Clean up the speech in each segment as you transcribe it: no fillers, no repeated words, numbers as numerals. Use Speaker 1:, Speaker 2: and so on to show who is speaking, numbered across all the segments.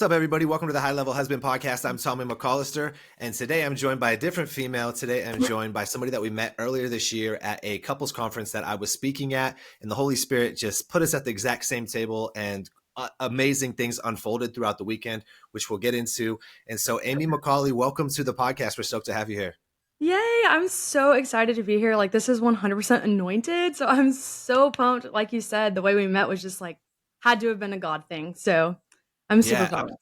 Speaker 1: What's up, everybody? Welcome to the High Level Husband Podcast. I'm Tommy McCallister, and today I'm joined by a different female. Today I'm joined by somebody that we met earlier this year at a couples conference that I was speaking at, and the Holy Spirit just put us at the exact same table, and amazing things unfolded throughout the weekend, which we'll get into. And so, Aimee McCauley, welcome to the podcast. We're stoked to have you here.
Speaker 2: Yay, I'm so excited to be here. Like, this is 100% anointed. So I'm so pumped. Like you said, the way we met was just like, had to have been a God thing. So I'm super
Speaker 1: Yeah,
Speaker 2: pumped.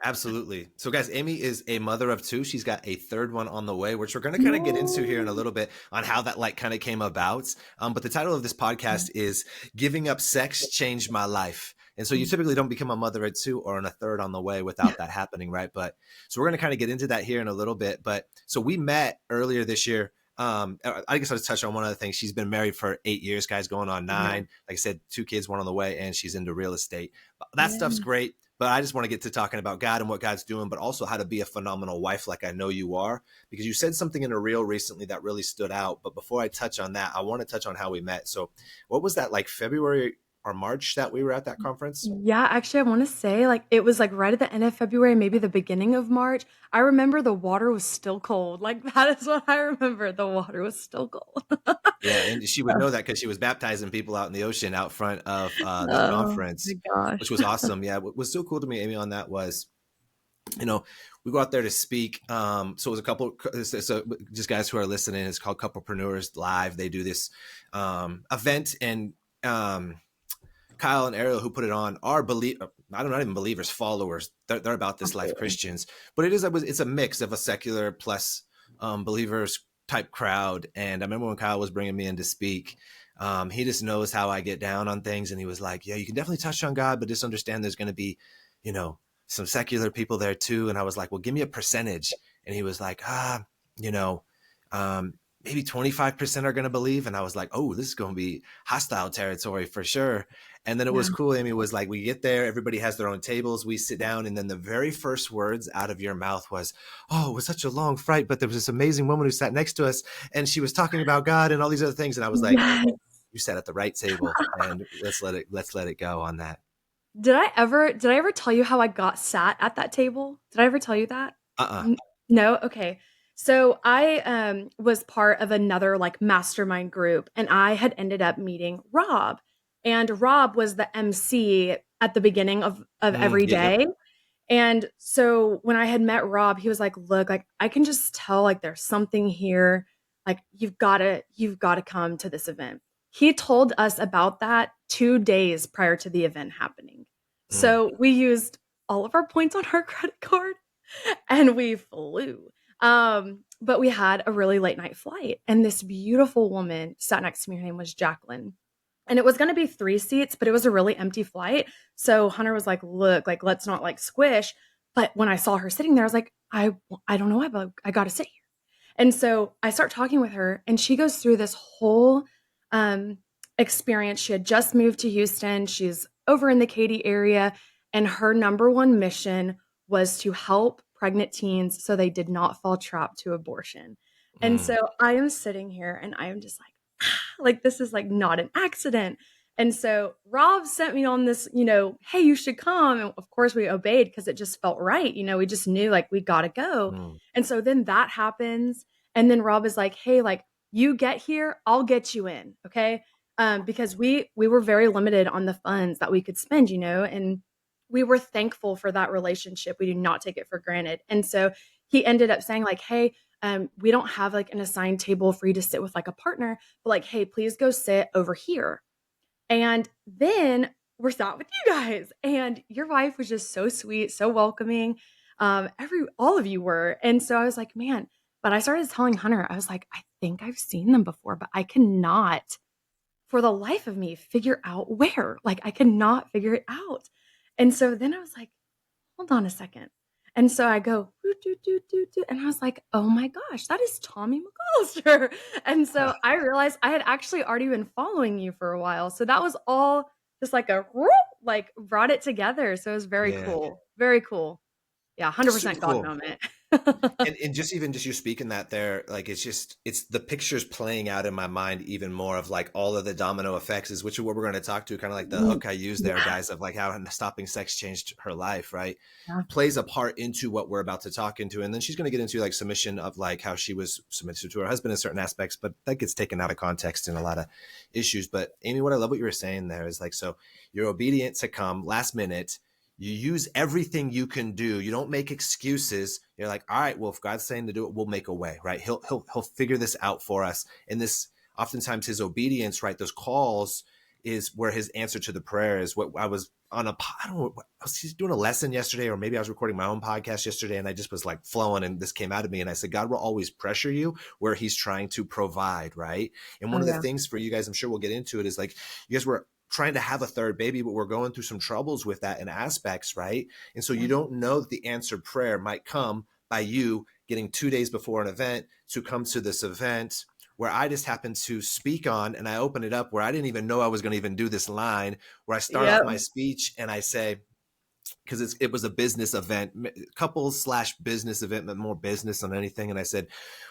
Speaker 1: absolutely. So, guys, Aimee is a mother of two. She's got a third one on the way, which we're going to kind of get into here in a little bit on how that kind of came about. But the title of this podcast is "Giving Up Sex Changed My Life." And so you typically don't become a mother of two or a third on the way without that happening, right? But so we're going to kind of get into that here in a little bit. But so we met earlier this year. I guess I'll just touch on one other thing. She's been married for 8 years, guys, going on 9. Like I said, 2 kids, 1 on the way, and she's into real estate. That stuff's great. But I just want to get to talking about God and what God's doing, but also how to be a phenomenal wife like I know you are, because you said something in a reel recently that really stood out. But before I touch on that, I want to touch on how we met. So what was that, like February or March that we were at that conference?
Speaker 2: Yeah, actually, I want to say like it was like right at the end of February, maybe the beginning of March. I remember the water was still cold. Like, that is what I remember. The water was still cold.
Speaker 1: Yeah, and she would know that because she was baptizing people out in the ocean out front of the
Speaker 2: Oh my
Speaker 1: conference, which
Speaker 2: gosh.
Speaker 1: was awesome. Yeah, what was so cool to me, Aimee, on that was, we go out there to speak. So it was a couple, so just guys who are listening, it's called Couplepreneurs Live. They do this event, and Kyle and Ariel, who put it on, are not even believers, followers. They're about this life Christians, but it's a mix of a secular plus believers type crowd. And I remember when Kyle was bringing me in to speak, he just knows how I get down on things, and he was like, "Yeah, you can definitely touch on God, but just understand there's going to be, some secular people there too." And I was like, "Well, give me a percentage." And he was like, maybe 25% are going to believe. And I was like, "Oh, this is going to be hostile territory for sure." And then it was cool. Aimee was like, we get there, everybody has their own tables, we sit down. And then the very first words out of your mouth was, "Oh, it was such a long flight, but there was this amazing woman who sat next to us, and she was talking about God and all these other things." And I was like,
Speaker 2: Yes.
Speaker 1: "You sat at the right table, and let's let it go on that."
Speaker 2: Did I ever tell you how I got sat at that table? Did I ever tell you that?
Speaker 1: Uh-uh.
Speaker 2: N No? Okay. So I was part of another, like, mastermind group, and I had ended up meeting Rob, and Rob was the MC at the beginning of every
Speaker 1: Yep.
Speaker 2: day, and so when I had met Rob, he was like, "Look, like, I can just tell, like, there's something here, like, you've gotta come to this event." He told us about that 2 days prior to the event happening.
Speaker 1: Mm.
Speaker 2: So we used all of our points on our credit card and we flew. But we had a really late night flight, and this beautiful woman sat next to me. Her name was Jacqueline. And it was gonna be 3 seats, but it was a really empty flight. So Hunter was like, "Look, like, let's not, like, squish." But when I saw her sitting there, I was like, I don't know why, but I gotta sit here." And so I start talking with her, and she goes through this whole um, experience. She had just moved to Houston. She's over in the Katy area, and her number one mission was to help pregnant teens so they did not fall trap to abortion. And
Speaker 1: Mm.
Speaker 2: so I am sitting here and I am just like, like, this is like not an accident. And so Rob sent me on this, "Hey, you should come." And of course we obeyed because it just felt right. We just knew like we got to go.
Speaker 1: Mm.
Speaker 2: And so then that happens. And then Rob is like, "Hey, like, you get here, I'll get you in." Okay. Because we were very limited on the funds that we could spend, and we were thankful for that relationship. We do not take it for granted. And so he ended up saying like, "Hey, we don't have like an assigned table for you to sit with like a partner, but like, hey, please go sit over here." And then we're sat with you guys, and your wife was just so sweet, so welcoming. All of you were. And so I was like, man, but I started telling Hunter, I was like, I think I've seen them before, but I cannot for the life of me figure out where. Like, I cannot figure it out. And so then I was like, hold on a second. And so I go, "Doo, doo, doo, doo, doo," and I was like, oh my gosh, that is Tommy McCallister. And so I realized I had actually already been following you for a while. So that was all just like a whoop, like brought it together. So it was very
Speaker 1: Yeah.
Speaker 2: cool. Very cool. Yeah,
Speaker 1: Super
Speaker 2: 100% God
Speaker 1: cool.
Speaker 2: moment.
Speaker 1: And just even just you speaking that there, like it's the pictures playing out in my mind even more of like all of the domino effects, is which is what we're going to talk to, kind of like the
Speaker 2: Mm,
Speaker 1: hook I used there,
Speaker 2: yeah,
Speaker 1: guys, of like how stopping sex changed her life, right?
Speaker 2: yeah,
Speaker 1: Plays a part into what we're about to talk into. And then she's going to get into like submission of like how she was submissive to her husband in certain aspects, but that gets taken out of context in a lot of issues. But Aimee, what I love what you were saying there is like, so you're obedient to come last minute. You use everything you can do. You don't make excuses. You're like, all right, well, if God's saying to do it, we'll make a way, right? He'll figure this out for us. And this, oftentimes his obedience, right? Those calls is where his answer to the prayer is. What I was on a, I don't know, I was doing a lesson yesterday, or maybe I was recording my own podcast yesterday, and I just was like flowing, and this came out of me. And I said, God will always pressure you where he's trying to provide, right? And one
Speaker 2: oh
Speaker 1: of the
Speaker 2: yeah,
Speaker 1: things for you guys, I'm sure we'll get into it, is like, you guys were trying to have a third baby, but we're going through some troubles with that in aspects, right? And so you
Speaker 2: yeah,
Speaker 1: don't know that the answered prayer might come by you getting 2 days before an event to come to this event where I just happened to speak on, and I open it up where I didn't even know I was going to even do this line, where I start off
Speaker 2: yep,
Speaker 1: my speech and I say, because it was a business event, couples slash business event, but more business than anything. And I said,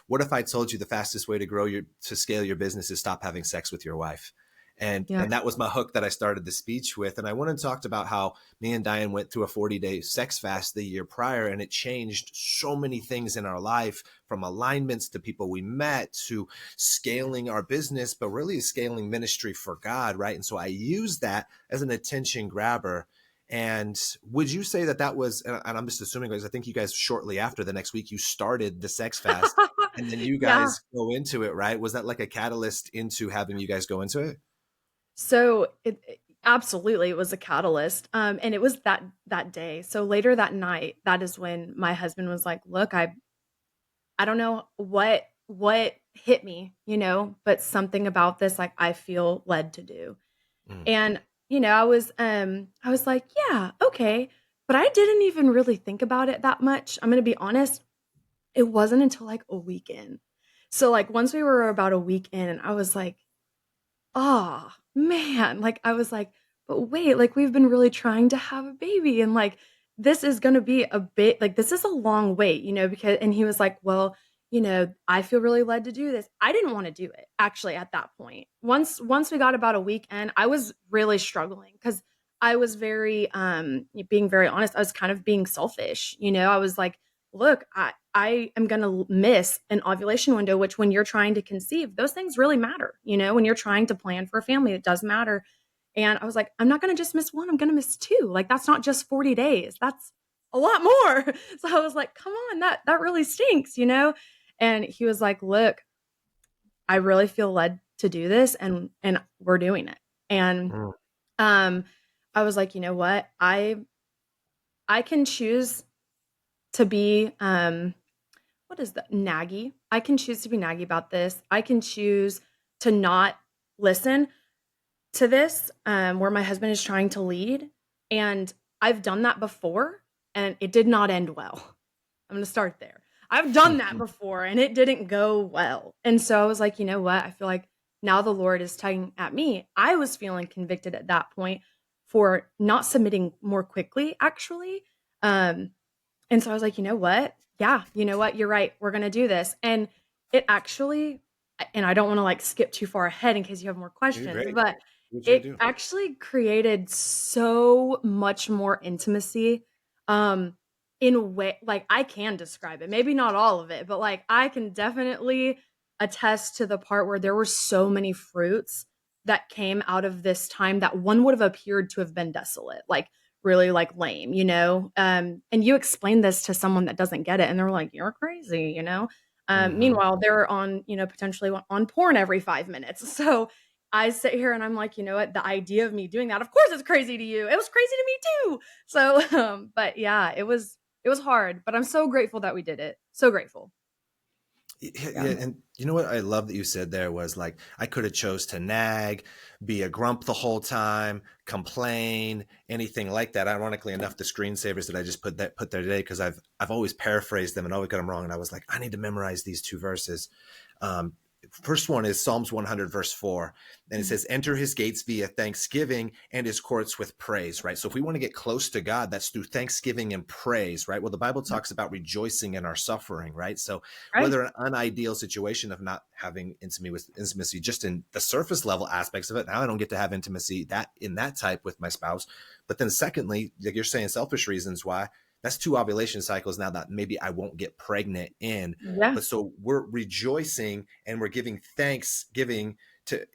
Speaker 1: what if I told you the fastest way to to scale your business is stop having sex with your wife?
Speaker 2: yeah,
Speaker 1: And that was my hook that I started the speech with. And I went and talked about how me and Diane went through a 40-day sex fast the year prior, and it changed so many things in our life, from alignments to people we met to scaling our business, but really scaling ministry for God, right? And so I used that as an attention grabber. And would you say that that was, and I'm just assuming, because I think you guys shortly after the next week, you started the sex fast, and then you
Speaker 2: yeah.
Speaker 1: guys go into it, right? Was that like a catalyst into having you guys go into it?
Speaker 2: So absolutely it was a catalyst, and it was that day. So later that night, that is when my husband was like, "Look, I don't know what hit me, but something about this, like, I feel led to do."
Speaker 1: Mm,
Speaker 2: And, I was like, "Yeah, okay." But I didn't even really think about it that much. I'm gonna be honest, it wasn't until, like, a week in. So, like, once we were about a week in, I was like, "Oh, man." Like, I was like, "But wait, like, we've been really trying to have a baby, and, like, this is gonna be a bit like, this is a long wait," because and he was like, "Well, I feel really led to do this." I didn't wanna do it, actually, at that point. Once we got about a week in, I was really struggling because I was being very honest, I was kind of being selfish, I was like, "Look, I am gonna miss an ovulation window," which when you're trying to conceive, those things really matter, when you're trying to plan for a family, it does matter. And I was like, "I'm not gonna just miss 1, I'm gonna miss 2. Like, that's not just 40 days, that's a lot more." So I was like, "Come on, that really stinks?" And he was like, "Look, I really feel led to do this, and we're doing it." And,
Speaker 1: mm,
Speaker 2: um, I was like, "You know what? I can choose to be, what is that? Naggy. I can choose to be naggy about this. I can choose to not listen to this, where my husband is trying to lead. And I've done that before, and it did not end well. I'm going to start there. I've done that
Speaker 1: mm.
Speaker 2: before, and it didn't go well. And so I was like, you know what? I feel like now the Lord is tugging at me. I was feeling convicted at that point for not submitting more quickly, actually. Um, and so I was like, "You know what? Yeah, you know what? You're right. We're gonna do this." And it actually and I don't wanna, like, skip too far ahead in case you have more
Speaker 1: You're
Speaker 2: questions,
Speaker 1: great.
Speaker 2: but
Speaker 1: What'd you
Speaker 2: it
Speaker 1: do?
Speaker 2: actually created so much more intimacy, um, in a way like, I can describe it, maybe not all of it, but, like, I can definitely attest to the part where there were so many fruits that came out of this time that one would have appeared to have been desolate, like, really, like, lame, and you explain this to someone that doesn't get it, and they're like, "You're crazy."
Speaker 1: Hmm.
Speaker 2: Meanwhile, they're on, potentially on porn every 5 minutes. So, I sit here and I'm like, "You know what? The idea of me doing that, of course it's crazy to you. It was crazy to me too." So, but yeah, it was hard, but I'm so grateful that we did it. So grateful.
Speaker 1: Yeah,
Speaker 2: Yeah.
Speaker 1: yeah, and you know what I love that you said there was like, I could have chose to nag, be a grump the whole time, complain, anything like that. Ironically enough, the screensavers that I just put there today, because I've always paraphrased them and always got them wrong, and I was like, I need to memorize these two verses. Um, first one is Psalms 100, verse 4. And it
Speaker 2: Mm.
Speaker 1: says, enter his gates via thanksgiving and his courts with praise, right? So if we want to get close to God, that's through thanksgiving and praise, right? Well, the Bible
Speaker 2: Yep.
Speaker 1: talks about rejoicing in our suffering, right? So
Speaker 2: Right.
Speaker 1: whether an unideal situation of not having intimacy just in the surface level aspects of it, now I don't get to have intimacy that in that type with my spouse. But then secondly, like you're saying, selfish reasons why, that's 2 ovulation cycles now that maybe I won't get pregnant in.
Speaker 2: Yeah.
Speaker 1: But so we're rejoicing and we're giving thanksgiving to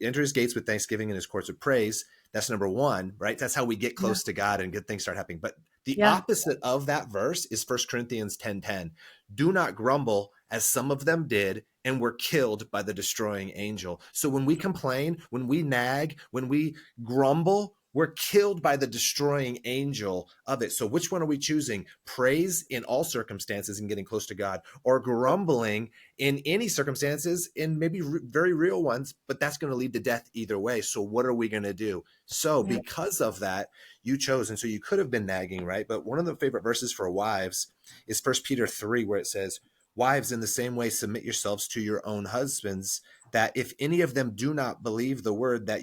Speaker 1: enter his gates with thanksgiving and his courts with praise. That's number one, right? That's how we get
Speaker 2: Yeah.
Speaker 1: close to God and good things start happening. But the
Speaker 2: Yeah.
Speaker 1: opposite of that verse is 1 Corinthians 10:10. Do not grumble as some of them did and were killed by the destroying angel. So when we complain, when we nag, when we grumble, we're killed by the destroying angel of it. So which one are we choosing? Praise in all circumstances and getting close to God, or grumbling in any circumstances, in maybe very real ones, but that's going to lead to death either way. So what are we going to do? So
Speaker 2: Yeah.
Speaker 1: because of that, you chose. And so you could have been nagging, right? But one of the favorite verses for wives is 1 Peter 3, where it says, wives, in the same way, submit yourselves to your own husbands, that if any of them do not believe the word, that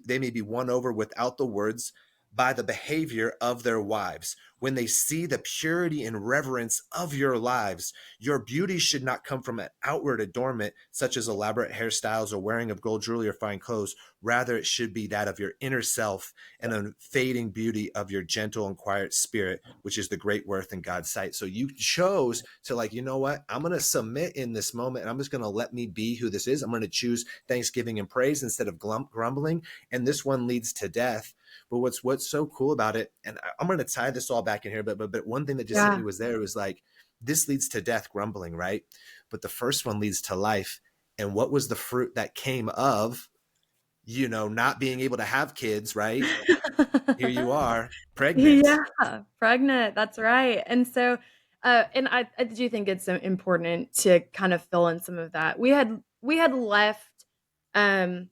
Speaker 1: they may be won over without the words by the behavior of their wives. When they see the purity and reverence of your lives, your beauty should not come from an outward adornment, such as elaborate hairstyles or wearing of gold jewelry or fine clothes. Rather, it should be that of your inner self and unfading beauty of your gentle and quiet spirit, which is the great worth in God's sight. So you chose to, like, you know what? I'm going to submit in this moment, and I'm just going to let me be who this is. I'm going to choose thanksgiving and praise instead of grumbling. And this one leads to death. But what's so cool about it, and I'm going to tie this all back in here, but one thing that just hit me
Speaker 2: Yeah.
Speaker 1: was there, it was like, this leads to death, grumbling, right? But the first one leads to life. And what was the fruit that came of, not being able to have kids, right? Here you are, pregnant.
Speaker 2: Yeah, pregnant, that's right. And so, and I do think it's so important to kind of fill in some of that. We had left, um,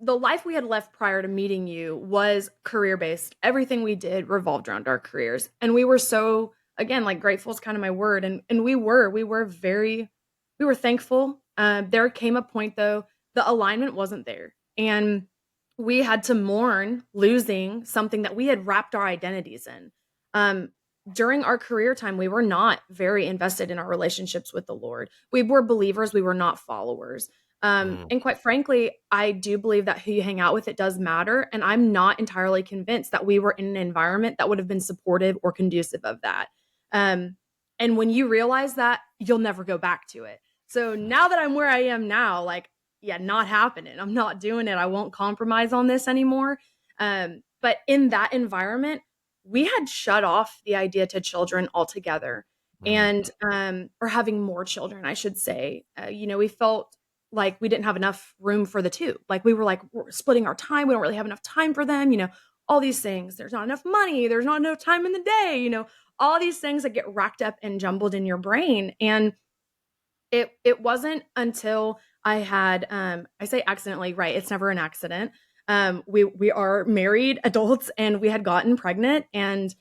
Speaker 2: the life we had left prior to meeting you was career based. Everything we did revolved around our careers, and we were so, again, like, grateful is kind of my word, and we were very, we were thankful. There came a point though, the alignment wasn't there, and we had to mourn losing something that we had wrapped our identities in. Um, During our career time, we were not very invested in our relationships with the Lord. We were believers, we were not followers.
Speaker 1: Mm,
Speaker 2: And quite frankly, I do believe that who you hang out with, it does matter. And I'm not entirely convinced that we were in an environment that would have been supportive or conducive of that. Um, and when you realize that, you'll never go back to it. So now that I'm where I am now, like, yeah, not happening. I'm not doing it. I won't compromise on this anymore. But in that environment, we had shut off the idea to children altogether,
Speaker 1: mm,
Speaker 2: and or having more children, I should say. We felt like we didn't have enough room for the two. Like, we were like, we're splitting our time. We don't really have enough time for them. All these things. There's not enough money. There's not enough time in the day. All these things that get racked up and jumbled in your brain. And it wasn't until I had, I say accidentally, right? It's never an accident. We are married adults, and we had gotten pregnant, and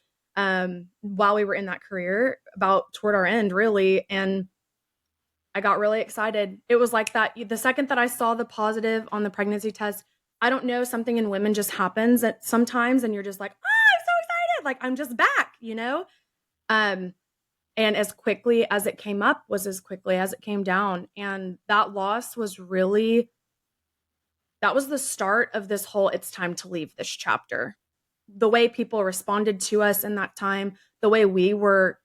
Speaker 2: while we were in that career, about toward our end, really, and I got really excited. It was like that the second that I saw the positive on the pregnancy test. I don't know, something in women just happens at sometimes, and you're just like, oh, I'm so excited! Like, I'm just back. Um, and as quickly as it came up was as quickly as it came down. And that loss was really, that was the start of this whole it's time to leave this chapter. The way people responded to us in that time, the way we were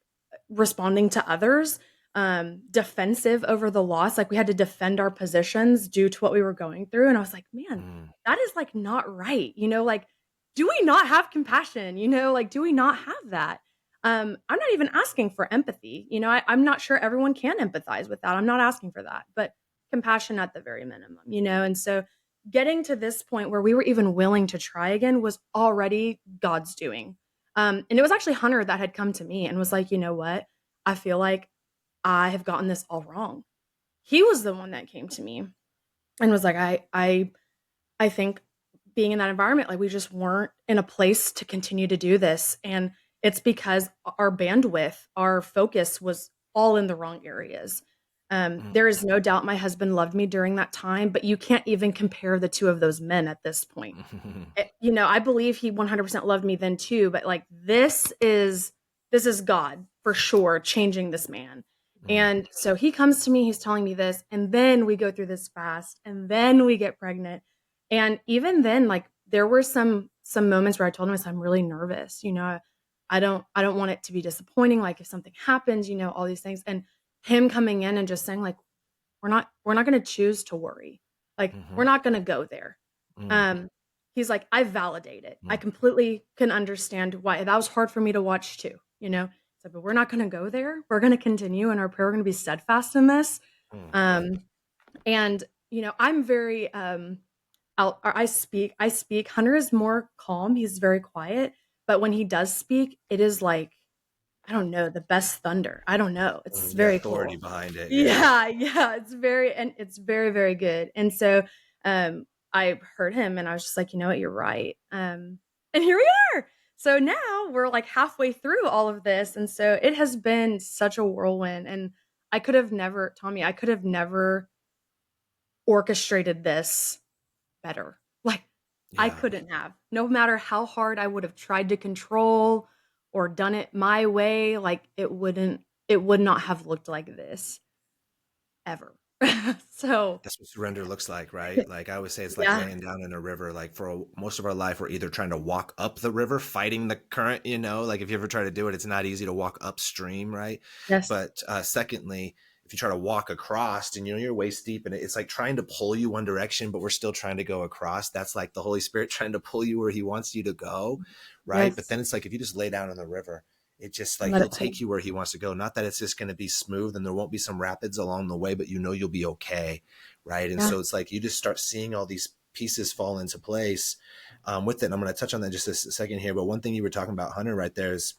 Speaker 2: responding to others, defensive over the loss. Like, we had to defend our positions due to what we were going through. And I was like, man,
Speaker 1: mm.
Speaker 2: that is like not right. Like, do we not have compassion? Like, do we not have that? I'm not even asking for empathy. I'm not sure everyone can empathize with that. I'm not asking for that, but compassion at the very minimum. And so getting to this point where we were even willing to try again was already God's doing. And it was actually Hunter that had come to me and was like, you know what? I feel like I have gotten this all wrong. He was the one that came to me and was like, I think being in that environment, like, we just weren't in a place to continue to do this. And it's because our bandwidth, our focus was all in the wrong areas.
Speaker 1: Mm.
Speaker 2: There is no doubt my husband loved me during that time, but you can't even compare the two of those men at this point. I believe he 100% loved me then too, but like this is God for sure changing this man.
Speaker 1: Mm.
Speaker 2: And so he comes to me, he's telling me this, and then we go through this fast, and then we get pregnant. And even then, like there were some moments where I told him, I said, I'm really nervous. I don't want it to be disappointing. Like if something happens, all these things. And him coming in and just saying, like, we're not gonna choose to worry. Like, we're
Speaker 1: Mhm.
Speaker 2: not gonna go there.
Speaker 1: Mm.
Speaker 2: Um, he's like, I validate it. I
Speaker 1: Mm.
Speaker 2: completely can understand why that was hard for me to watch too. So, but we're not gonna go there. We're gonna continue in our prayer. We're gonna be steadfast in this.
Speaker 1: Mm.
Speaker 2: Um, and I'm very I speak. Hunter is more calm. He's very quiet. But when he does speak, it is like, I don't know, the best thunder. I don't know. It's
Speaker 1: The
Speaker 2: very
Speaker 1: authority
Speaker 2: cool.
Speaker 1: behind it, yeah.
Speaker 2: Yeah, yeah, it's very, very good. And so, I heard him and I was just like, "You know what? You're right." And here we are. So now we're like halfway through all of this, and so it has been such a whirlwind, and Tommy, I could have never orchestrated this better. Like, I
Speaker 1: Yeah.
Speaker 2: couldn't have. No matter how hard I would have tried to control or done it my way, like it would not have looked like this ever. So,
Speaker 1: That's what surrender looks like, right? Like I always say, it's like
Speaker 2: yeah.
Speaker 1: laying down in a river. Like for most of our life, we're either trying to walk up the river, fighting the current, like if you ever try to do it, it's not easy to walk upstream, right?
Speaker 2: Yes.
Speaker 1: But secondly, if you try to walk across and you're waist deep and it's like trying to pull you one direction, but we're still trying to go across. That's like the Holy Spirit trying to pull you where he wants you to go, right? But
Speaker 2: Yes.
Speaker 1: then it's like if you just lay down in the river, it just
Speaker 2: And
Speaker 1: like
Speaker 2: let
Speaker 1: he'll
Speaker 2: it pull.
Speaker 1: take you where he wants to go. Not that it's just going to be smooth and there won't be some rapids along the way, but you'll be okay, right? And
Speaker 2: Yeah.
Speaker 1: so it's like you just start seeing all these pieces fall into place with it. And I'm going to touch on that just a second here. But one thing you were talking about, Hunter, right there is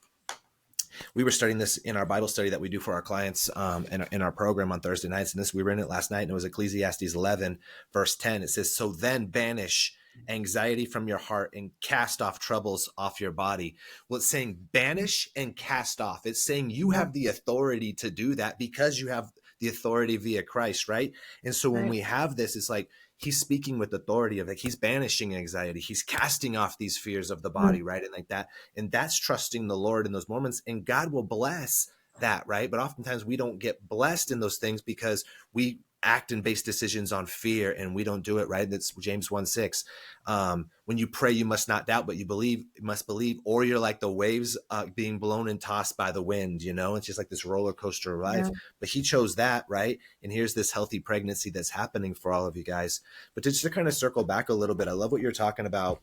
Speaker 1: we were studying this in our Bible study that we do for our clients in our program on Thursday nights. And we were in it last night, and it was Ecclesiastes 11, verse 10. It says, "So then banish anxiety from your heart and cast off troubles off your body." Well, it's saying banish and cast off. It's saying you
Speaker 2: Yeah.
Speaker 1: have the authority to do that because you have the authority via Christ, right? And so when
Speaker 2: Right.
Speaker 1: we have this, it's like he's speaking with authority of like he's banishing anxiety, he's casting off these fears of the
Speaker 2: Mm.
Speaker 1: body, right? And like that, and that's trusting the Lord in those moments, and God will bless that, right? But oftentimes we don't get blessed in those things because we act and base decisions on fear, and we don't do it right. That's James 1:6. When you pray, you must not doubt, but you must believe, or you're like the waves being blown and tossed by the wind. It's just like this roller coaster of life.
Speaker 2: Yeah.
Speaker 1: But he chose that, right? And here's this healthy pregnancy that's happening for all of you guys. But just to kind of circle back a little bit, I love what you're talking about,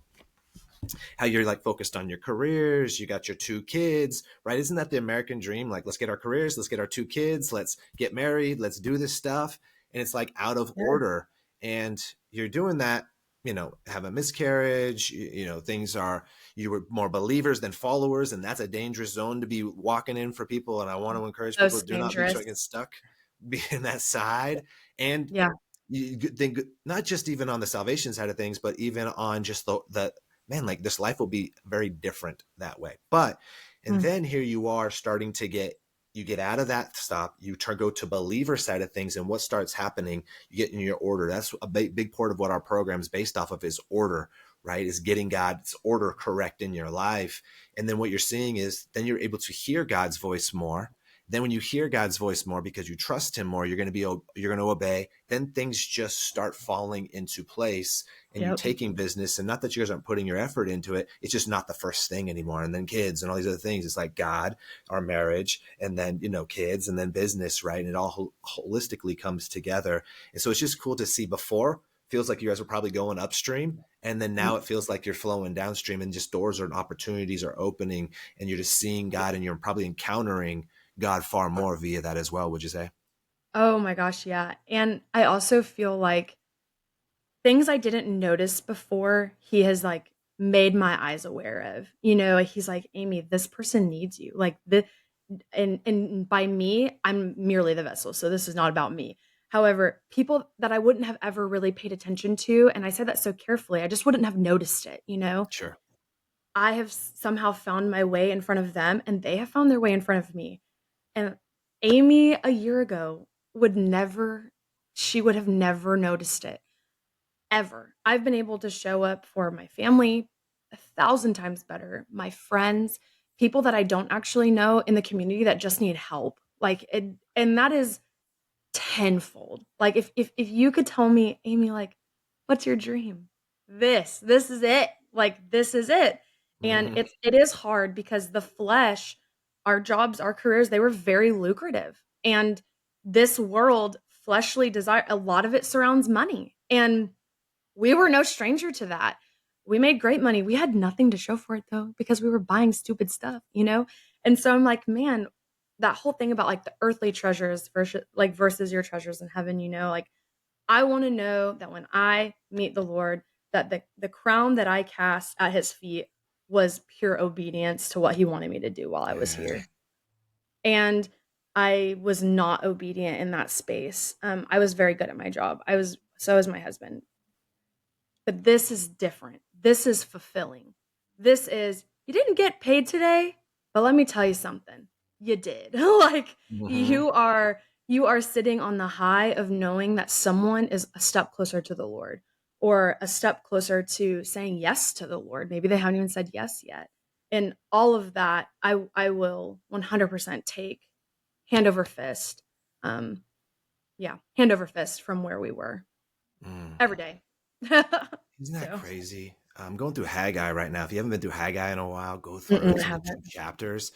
Speaker 1: how you're like focused on your careers, you got your two kids, right? Isn't that the American dream? Like, let's get our careers, let's get our two kids, let's get married, let's do this stuff. And it's like out of
Speaker 2: Yeah.
Speaker 1: order. And you're doing that, have a miscarriage, things are, you were more believers than followers. And that's a dangerous zone to be walking in for people. And I want to encourage people,
Speaker 2: Most
Speaker 1: do not be
Speaker 2: dangerous.
Speaker 1: getting stuck being that side. And
Speaker 2: Yeah.
Speaker 1: you think not just even on the salvation side of things, but even on just the man, like this life will be very different that way. But and
Speaker 2: Mm.
Speaker 1: then here you are starting to get out of that stop, you go to believer side of things, and what starts happening, you get in your order. That's a big part of what our program is based off of, is order, right? Is getting God's order correct in your life. And then what you're seeing is then you're able to hear God's voice more. Then when you hear God's voice more because you trust him more, you're going to obey. Then things just start falling into place, and you're
Speaker 2: Yep.
Speaker 1: taking business. And not that you guys aren't putting your effort into it, it's just not the first thing anymore. And then kids and all these other things, it's like God, our marriage, and then kids, and then business, right? And it all holistically comes together. And so it's just cool to see. Before, feels like you guys were probably going upstream, and then
Speaker 2: Mm.
Speaker 1: now it feels like you're flowing downstream, and just doors and opportunities are opening, and you're just seeing God, and you're probably encountering God far more via that as well, would you say?
Speaker 2: Oh my gosh, yeah. And I also feel like things I didn't notice before, he has like made my eyes aware of. He's like, Aimee, this person needs you. Like the and by me, I'm merely the vessel. So this is not about me. However, people that I wouldn't have ever really paid attention to, and I said that so carefully, I just wouldn't have noticed it.
Speaker 1: Sure.
Speaker 2: I have somehow found my way in front of them, and they have found their way in front of me. And Aimee a year ago, would never, she would have never noticed it ever. I've been able to show up for my family 1,000 times better, my friends, people that I don't actually know in the community that just need help. Like, and that is tenfold. Like, if you could tell me, Aimee, like, what's your dream? This is it. Like, this is it. And
Speaker 1: Hmm.
Speaker 2: it is hard because the flesh, our jobs, our careers, they were very lucrative. And this world, fleshly desire, a lot of it surrounds money. And we were no stranger to that. We made great money. We had nothing to show for it though, because we were buying stupid stuff, you know? And so I'm like, man, that whole thing about like the earthly treasures versus your treasures in heaven, you know, like I want to know that when I meet the Lord, that the crown that I cast at his feet was pure obedience to what he wanted me to do while I was
Speaker 1: Yeah.
Speaker 2: here. And I was not obedient in that space. I was very good at my job. So was my husband. But this is different. This is fulfilling. This is, you didn't get paid today, but let me tell you something. You did. Like
Speaker 1: Hmm.
Speaker 2: you are sitting on the high of knowing that someone is a step closer to the Lord or a step closer to saying yes to the Lord. Maybe they haven't even said yes yet. And all of that I will 100% take hand over fist. Um yeah, hand over fist from where we were
Speaker 1: Mm.
Speaker 2: every day.
Speaker 1: Isn't that
Speaker 2: So
Speaker 1: crazy? I'm going through Haggai right now. If you haven't been through Haggai in a while, go through it.
Speaker 2: mm-mm, I
Speaker 1: It's only two
Speaker 2: haven't.
Speaker 1: chapters.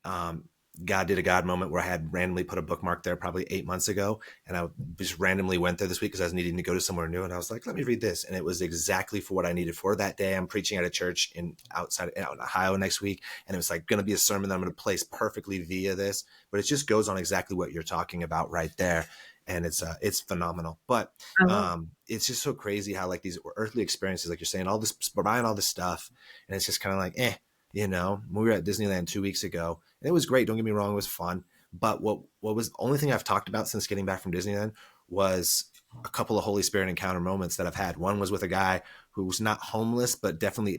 Speaker 1: Um, God did a God moment where I had randomly put a bookmark there probably 8 months ago. And I just randomly went there this week because I was needing to go to somewhere new. And I was like, let me read this. And it was exactly for what I needed for that day. I'm preaching at a church out in Ohio next week. And it was like going to be a sermon that I'm going to place perfectly via this. But it just goes on exactly what you're talking about right there. And it's phenomenal. But
Speaker 2: Oh,
Speaker 1: it's just so crazy how like these earthly experiences, like you're saying, all this, we're buying all this stuff, and it's just kind of like, you know. We were at Disneyland 2 weeks ago, and it was great. Don't get me wrong, it was fun. But what was the only thing I've talked about since getting back from Disneyland was a couple of Holy Spirit encounter moments that I've had. One was with a guy who was not homeless, but definitely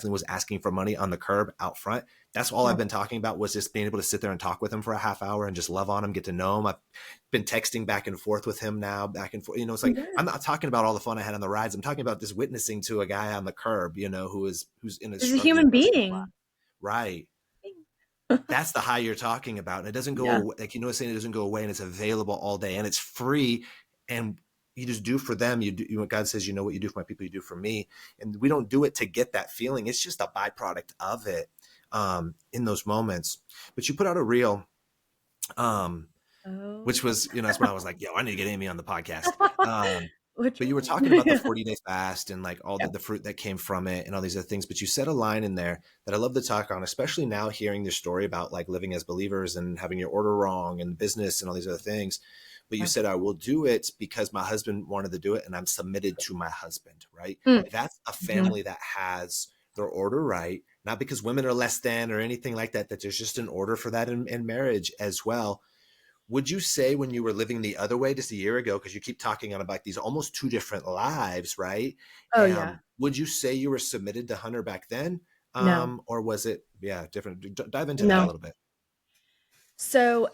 Speaker 1: was asking for money on the curb out front. That's all I've
Speaker 2: oh,
Speaker 1: been talking about, was just being able to sit there and talk with him for a half hour and just love on him, get to know him. I've been texting back and forth with him now, back and forth. You know, it's like
Speaker 2: yeah.
Speaker 1: I'm not talking about all the fun I had on the rides. I'm talking about just witnessing to a guy on the curb, you know, who's in a
Speaker 2: He's a
Speaker 1: struggling
Speaker 2: human
Speaker 1: person's life.
Speaker 2: being.
Speaker 1: Right. That's the high you're talking about. And it doesn't go
Speaker 2: Yeah.
Speaker 1: away, like, you know, saying it doesn't go away, and it's available all day and it's free. And you just do for them. God says, you know, what you do for my people, you do for me. And we don't do it to get that feeling. It's just a byproduct of it, in those moments. But you put out a reel, um,
Speaker 2: Oh.
Speaker 1: which was, you know, that's when I was like, yo, I need to get Aimee on the podcast. Um,
Speaker 2: Which
Speaker 1: but you were
Speaker 2: one?
Speaker 1: talking about the 40-day fast and like all
Speaker 2: Yeah.
Speaker 1: the fruit that came from it and all these other things. But you said a line in there that I love to talk on, especially now hearing your story about like living as believers and having your order wrong and business and all these other things. But you
Speaker 2: Yeah.
Speaker 1: said, I will do it because my husband wanted to do it and I'm submitted to my husband, right?
Speaker 2: Mm.
Speaker 1: That's a
Speaker 2: Mhm.
Speaker 1: family that has their order right, not because women are less than or anything like that, that there's just an order for that in marriage as well. Would you say when you were living the other way just a year ago, because you keep talking on about these almost two different lives, right?
Speaker 2: Oh, yeah.
Speaker 1: Would you say you were submitted to Hunter back then?
Speaker 2: No.
Speaker 1: Or was it, yeah, different? Dive into that a
Speaker 2: No.
Speaker 1: little bit.
Speaker 2: So,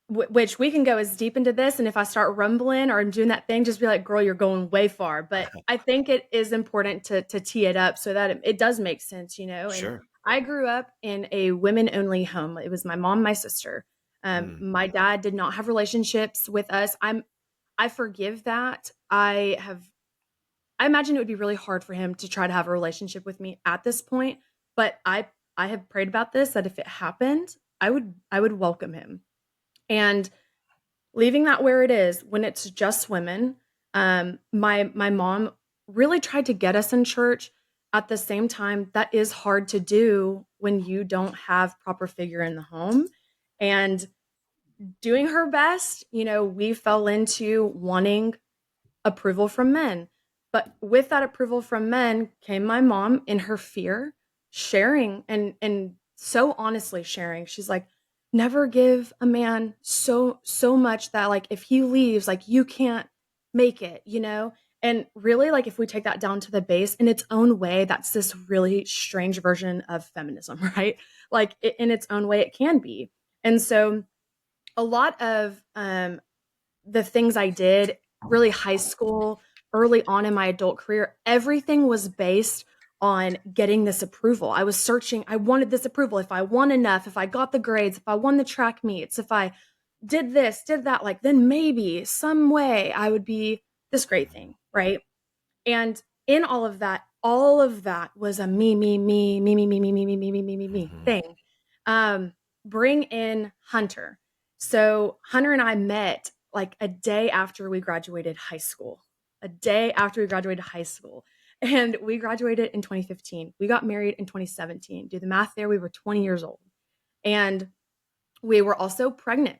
Speaker 2: which we can go as deep into this, and if I start rumbling or I'm doing that thing, just be like, "Girl, you're going way far." But I think it is important to tee it up so that it does make sense, you know. And
Speaker 1: Sure.
Speaker 2: I grew up in a women-only home. It was my mom, my sister.
Speaker 1: Mm,
Speaker 2: My dad did not have relationships with us. I forgive that. I imagine it would be really hard for him to try to have a relationship with me at this point. But I have prayed about this that if it happened, I would welcome him. And leaving that where it is when it's just women, my mom really tried to get us in church. At the same time, that is hard to do when you don't have proper figure in the home. And doing her best, you know, we fell into wanting approval from men. But with that approval from men came my mom in her fear, sharing and so honestly sharing. She's like, never give a man so much that like if he leaves, like you can't make it, you know? And really, like if we take that down to the base in its own way, that's this really strange version of feminism, right? Like in its own way, it can be. And so a lot of the things I did, really high school, early on in my adult career, everything was based on getting this approval. I was searching, I wanted this approval. If I won enough, if I got the grades, if I won the track meets, if I did this, did that, like then maybe some way I would be this great thing, right? And in all of that was a me
Speaker 1: Mhm.
Speaker 2: thing. Um, bring in Hunter. So Hunter and I met like a day after we graduated high school. A day after we graduated high school. And we graduated in 2015. We got married in 2017. Do the math there, we were 20 years old. And we were also pregnant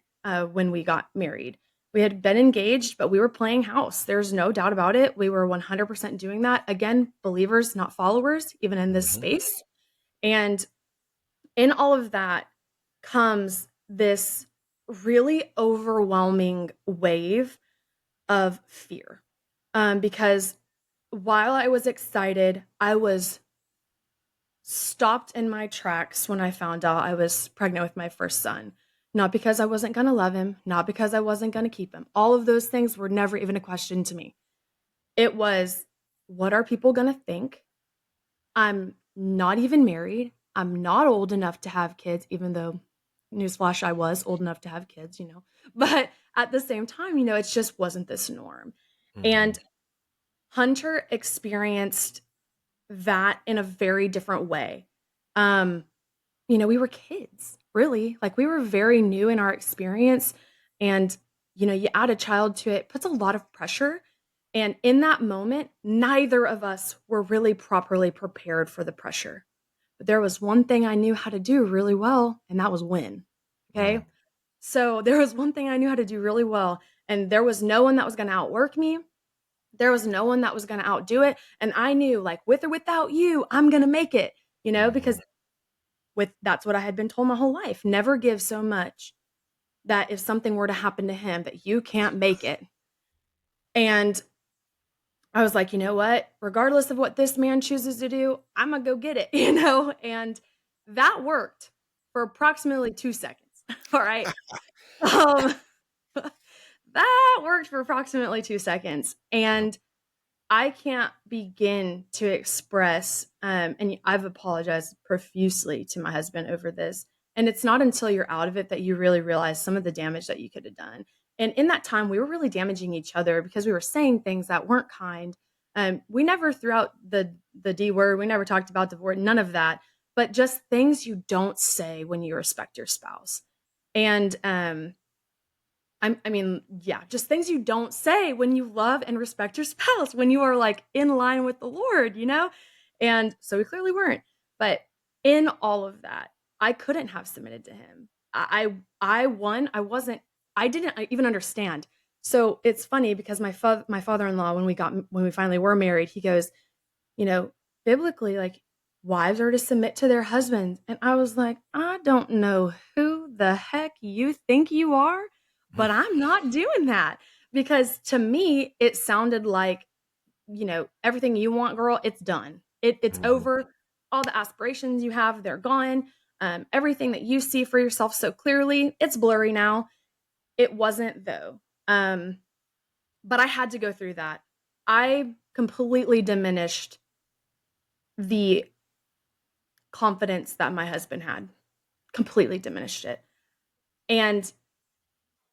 Speaker 2: when we got married. We had been engaged, but we were playing house. There's no doubt about it. We were 100% doing that. Again, believers, not followers, even in this
Speaker 1: Mhm.
Speaker 2: space. And in all of that comes this really overwhelming wave of fear. Because while I was excited, I was stopped in my tracks when I found out I was pregnant with my first son. Not because I wasn't going to love him, not because I wasn't going to keep him. All of those things were never even a question to me. It was, what are people going to think? I'm not even married. I'm not old enough to have kids, even though, newsflash, I was old enough to have kids, you know. But at the same time, it just wasn't this norm.
Speaker 1: Mhm.
Speaker 2: And Hunter experienced that in a very different way. Um, we were kids, really. Like we were very new in our experience. And, you add a child to it, puts a lot of pressure. And in that moment, neither of us were really properly prepared for the pressure. But there was one thing I knew how to do really well, and that was win.
Speaker 1: Mm.
Speaker 2: Okay. So there was one thing I knew how to do really well, and there was no one that was going to outwork me. There was no one that was going to outdo it. And I knew, like, with or without you, I'm going to make it,
Speaker 1: Mhm.
Speaker 2: because with that's what I had been told my whole life. Never give so much that if something were to happen to him that you can't make it. And I was like, you know what? Regardless of what this man chooses to do, I'm gonna go get it, And that worked for approximately 2 seconds. All right. Um, that worked for approximately 2 seconds.
Speaker 1: Yep.
Speaker 2: And I can't begin to express, and I've apologized profusely to my husband over this. And it's not until you're out of it that you really realize some of the damage that you could have done. And in that time, we were really damaging each other because we were saying things that weren't kind. We never threw out the D word. We never talked about divorce. None of that. But just things you don't say when you respect your spouse. And I mean, yeah, just things you don't say when you love and respect your spouse, when you are like in line with the Lord. And so we clearly weren't. But in all of that, I couldn't have submitted to him. I won. I didn't even understand. So it's funny because my father-in-law, when we finally were married, he goes, you know, biblically, like wives are to submit to their husbands. And I was like, I don't know who the heck you think you are, but I'm not doing that. Because to me, it sounded like, everything you want, girl, it's done. It's
Speaker 1: Mhm.
Speaker 2: over. All the aspirations you have, they're gone. Everything that you see for yourself so clearly, it's blurry now. It wasn't though. But I had to go through that. I completely diminished the confidence that my husband had, completely diminished it. And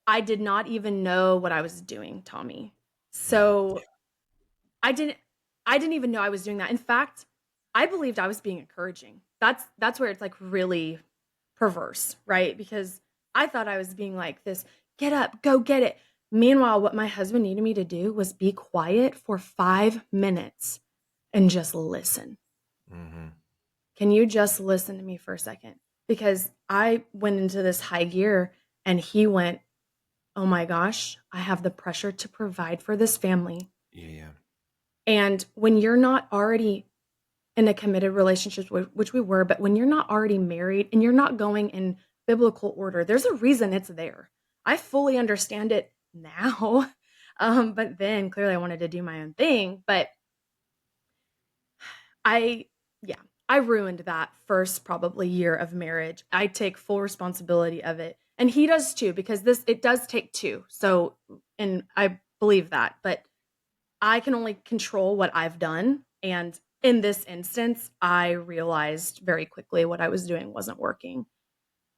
Speaker 2: I did not even know what I was doing, Tommy.
Speaker 1: Mm.
Speaker 2: So I didn't I didn't even know I was doing that. In fact, I believed I was being encouraging. That's where it's like really perverse, right? Because I thought I was being like this, get up, go get it. Meanwhile, what my husband needed me to do was be quiet for 5 minutes and just listen.
Speaker 1: Mhm.
Speaker 2: Can you just listen to me for a second? Because I went into this high gear and he went, oh my gosh, I have the pressure to provide for this family.
Speaker 1: Yeah, yeah.
Speaker 2: And when you're not already in a committed relationship, which we were, but when you're not already married and you're not going in biblical order, there's a reason it's there. I fully understand it now. But then clearly I wanted to do my own thing. But I, yeah, I ruined that first probably year of marriage. I take full responsibility of it. And he does too, because it does take two. So, and I believe that, but I can only control what I've done. And in this instance, I realized very quickly what I was doing wasn't working.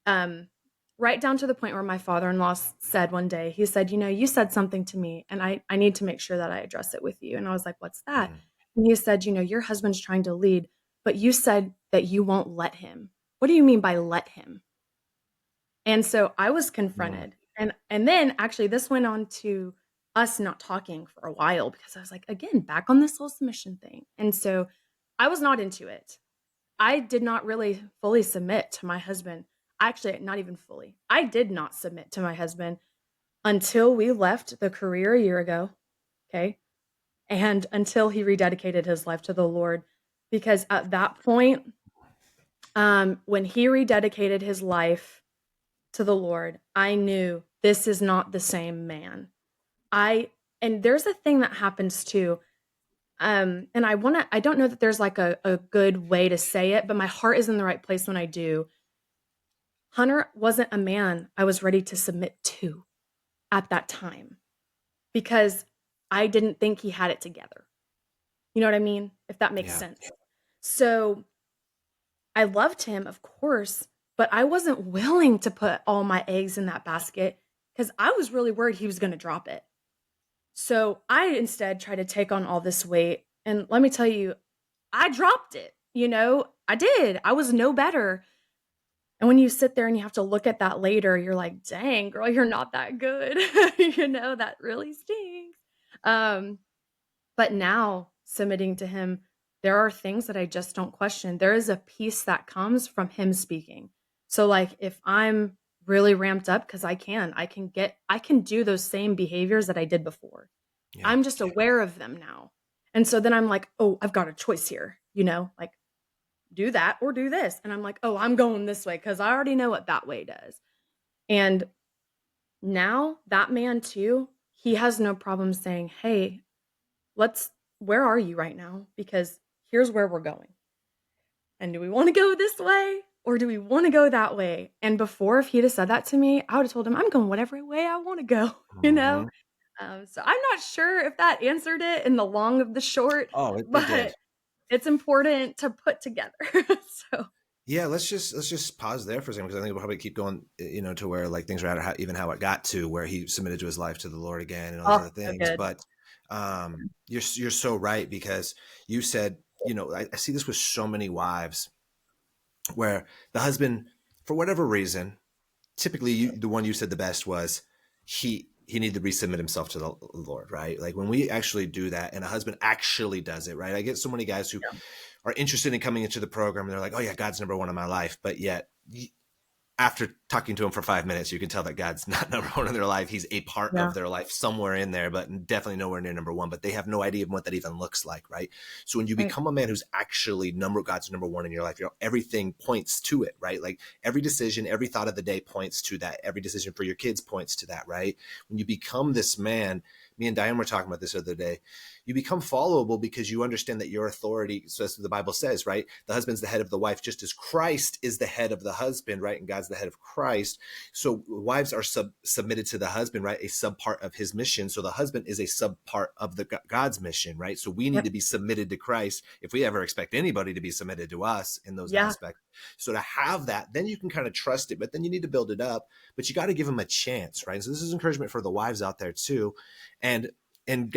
Speaker 2: Um, right down to the point where my father-in-law said one day, he said, you said something to me and I need to make sure that I address it with you. And I was like, what's that?
Speaker 1: Mm,
Speaker 2: And he said, your husband's trying to lead, but you said that you won't let him. What do you mean by let him? And so I was
Speaker 1: mm,
Speaker 2: confronted. And then actually this went on to us not talking for a while because I was like, again, back on this whole submission thing. And so I was not into it. I did not really fully submit to my husband. Actually, not even fully. I did not submit to my husband until we left the career a year ago. Okay. And until he rededicated his life to the Lord. Because at that point, when he rededicated his life to the Lord, I knew this is not the same man. And there's a thing that happens too. And I don't know that there's like a good way to say it, but my heart is in the right place when I do. Hunter wasn't a man I was ready to submit to at that time because I didn't think he had it together. You know what I mean? If that makes
Speaker 1: yeah.
Speaker 2: sense. So I loved him, of course, but I wasn't willing to put all my eggs in that basket because I was really worried he was going to drop it. So I instead tried to take on all this weight. And let me tell you, I dropped it. I did. I was no better. And when you sit there and you have to look at that later, you're like, dang, girl, you're not that good. That really stinks. Um, but now submitting to him, there are things that I just don't question. There is a peace that comes from him speaking. So like if I'm really ramped up, because I can do those same behaviors that I did before.
Speaker 1: Yeah.
Speaker 2: I'm just aware of them now. And so then I'm like, oh, I've got a choice here, like do that or do this. And I'm like, oh, I'm going this way because I already know what that way does. And now that man too, he has no problem saying, hey, where are you right now? Because here's where we're going. And do we want to go this way or do we want to go that way? And before, if he'd have said that to me, I would have told him, I'm going whatever way I want to go, you know?
Speaker 1: Mhm.
Speaker 2: So I'm not sure if that answered it in the long of the short,
Speaker 1: Oh, it did.
Speaker 2: but it's important to put together. So,
Speaker 1: Yeah, let's just pause there for a second because I think we'll probably keep going, to where like things are at, even how it got to where he submitted to his life to the Lord again and all these
Speaker 2: oh,
Speaker 1: other
Speaker 2: so
Speaker 1: things.
Speaker 2: good.
Speaker 1: But you're so right because you said, I see this with so many wives where the husband, for whatever reason, typically the one you said the best was he needed to resubmit himself to the Lord, right? Like when we actually do that and a husband actually does it, right? I get so many guys who
Speaker 2: Yeah.
Speaker 1: are interested in coming into the program and they're like, oh yeah, God's number one in my life. But yet after talking to him for 5 minutes, you can tell that God's not number one in their life. He's a part
Speaker 2: Yeah.
Speaker 1: of their life somewhere in there, but definitely nowhere near number one. But they have no idea what that even looks like, right? So when you
Speaker 2: Right.
Speaker 1: become a man who's actually God's number one in your life, everything points to it, right? Like every decision, every thought of the day points to that. Every decision for your kids points to that, right? When you become this man, me and Diane were talking about this the other day. You become followable because you understand that your authority, so as the Bible says, right? The husband's the head of the wife, just as Christ is the head of the husband, right? And God's the head of Christ. So wives are submitted to the husband, right? A sub part of his mission. So the husband is a sub part of the God's mission, right? So we need
Speaker 2: Yep.
Speaker 1: to be submitted to Christ if we ever expect anybody to be submitted to us in those
Speaker 2: Yeah.
Speaker 1: aspects. So to have that, then you can kind of trust it, but then you need to build it up. But you got to give them a chance, right? So this is encouragement for the wives out there too. And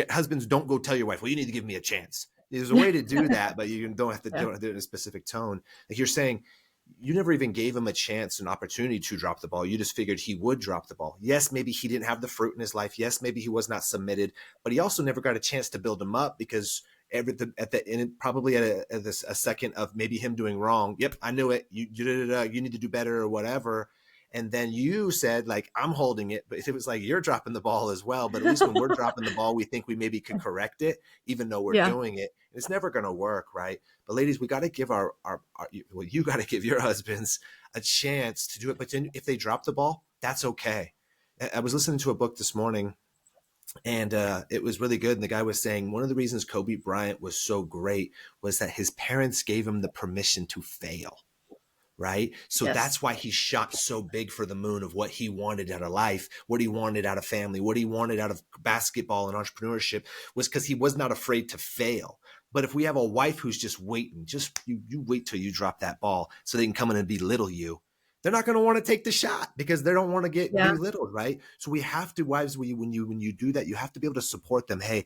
Speaker 1: husbands, don't go tell your wife, well, you need to give me a chance. There's a way to do that, but you don't have to
Speaker 2: Yeah.
Speaker 1: do it in a specific tone. Like you're saying, you never even gave him a chance, an opportunity to drop the ball. You just figured he would drop the ball. Yes, maybe he didn't have the fruit in his life. Yes, maybe he was not submitted, but he also never got a chance to build him up because probably at a second of maybe him doing wrong. Yep, I knew it. You need to do better or whatever. And then you said, like, I'm holding it, but it was like you're dropping the ball as well. But at least when we're dropping the ball, we think we maybe could correct it, even though we're
Speaker 2: Yeah.
Speaker 1: doing it. It's never going to work, right? But ladies, we got to give you got to give your husbands a chance to do it. But then if they drop the ball, that's okay. I was listening to a book this morning And it was really good. And the guy was saying one of the reasons Kobe Bryant was so great was that his parents gave him the permission to fail, right? So
Speaker 2: Yes.
Speaker 1: that's why he shot so big for the moon of what he wanted out of life, what he wanted out of family, what he wanted out of basketball and entrepreneurship, was because he was not afraid to fail. But if we have a wife who's just waiting, just you wait till you drop that ball so they can come in and belittle you, they're not going to want to take the shot because they don't want to get
Speaker 2: Yeah.
Speaker 1: belittled, right? So we have to, wives, when you do that, you have to be able to support them. Hey,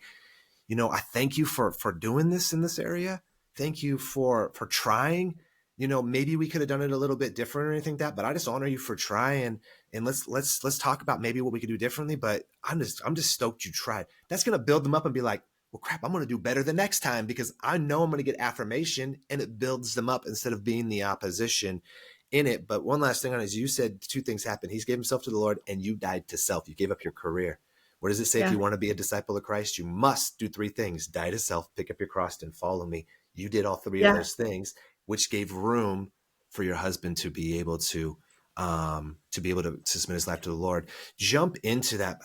Speaker 1: I thank you for doing this in this area. Thank you for trying. Maybe we could have done it a little bit different or anything like that, but I just honor you for trying. And let's talk about maybe what we could do differently. But I'm just stoked you tried. That's gonna build them up and be like, well, crap, I'm gonna do better the next time because I know I'm gonna get affirmation, and it builds them up instead of being the opposition in it. But one last thing on it is, you said two things happened. He's gave himself to the Lord, and you died to self. You gave up your career. What does it say? If
Speaker 2: Yeah.
Speaker 1: you want to be a disciple of Christ, you must do three things: die to self, pick up your cross, and follow me. You did all three of
Speaker 2: Yeah.
Speaker 1: those things, which gave room for your husband to be able to submit his life to the Lord. Jump into that.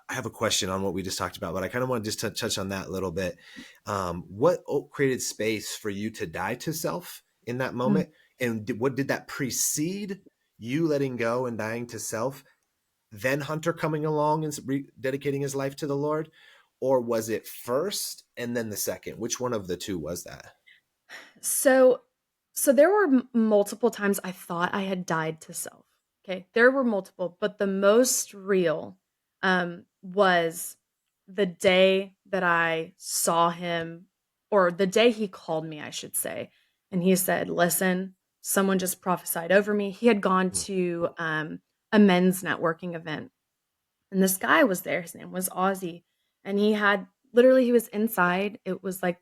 Speaker 1: I have a question on what we just talked about, but I kind of want to just touch on that a little bit. What created space for you to die to self in that
Speaker 2: Mm.
Speaker 1: moment? And what did that precede you letting go and dying to self? Then Hunter coming along and dedicating his life to the Lord? Or was it first and then the second? Which one of the two was that?
Speaker 2: So there were multiple times I thought I had died to self. Okay? There were multiple, but the most real, was the day that I saw him, or the day he called me, I should say, and he said, "Listen, someone just prophesied over me." He had gone
Speaker 1: Mm,
Speaker 2: to, a men's networking event, and this guy was there, his name was Ozzy, and he was inside, it was, like,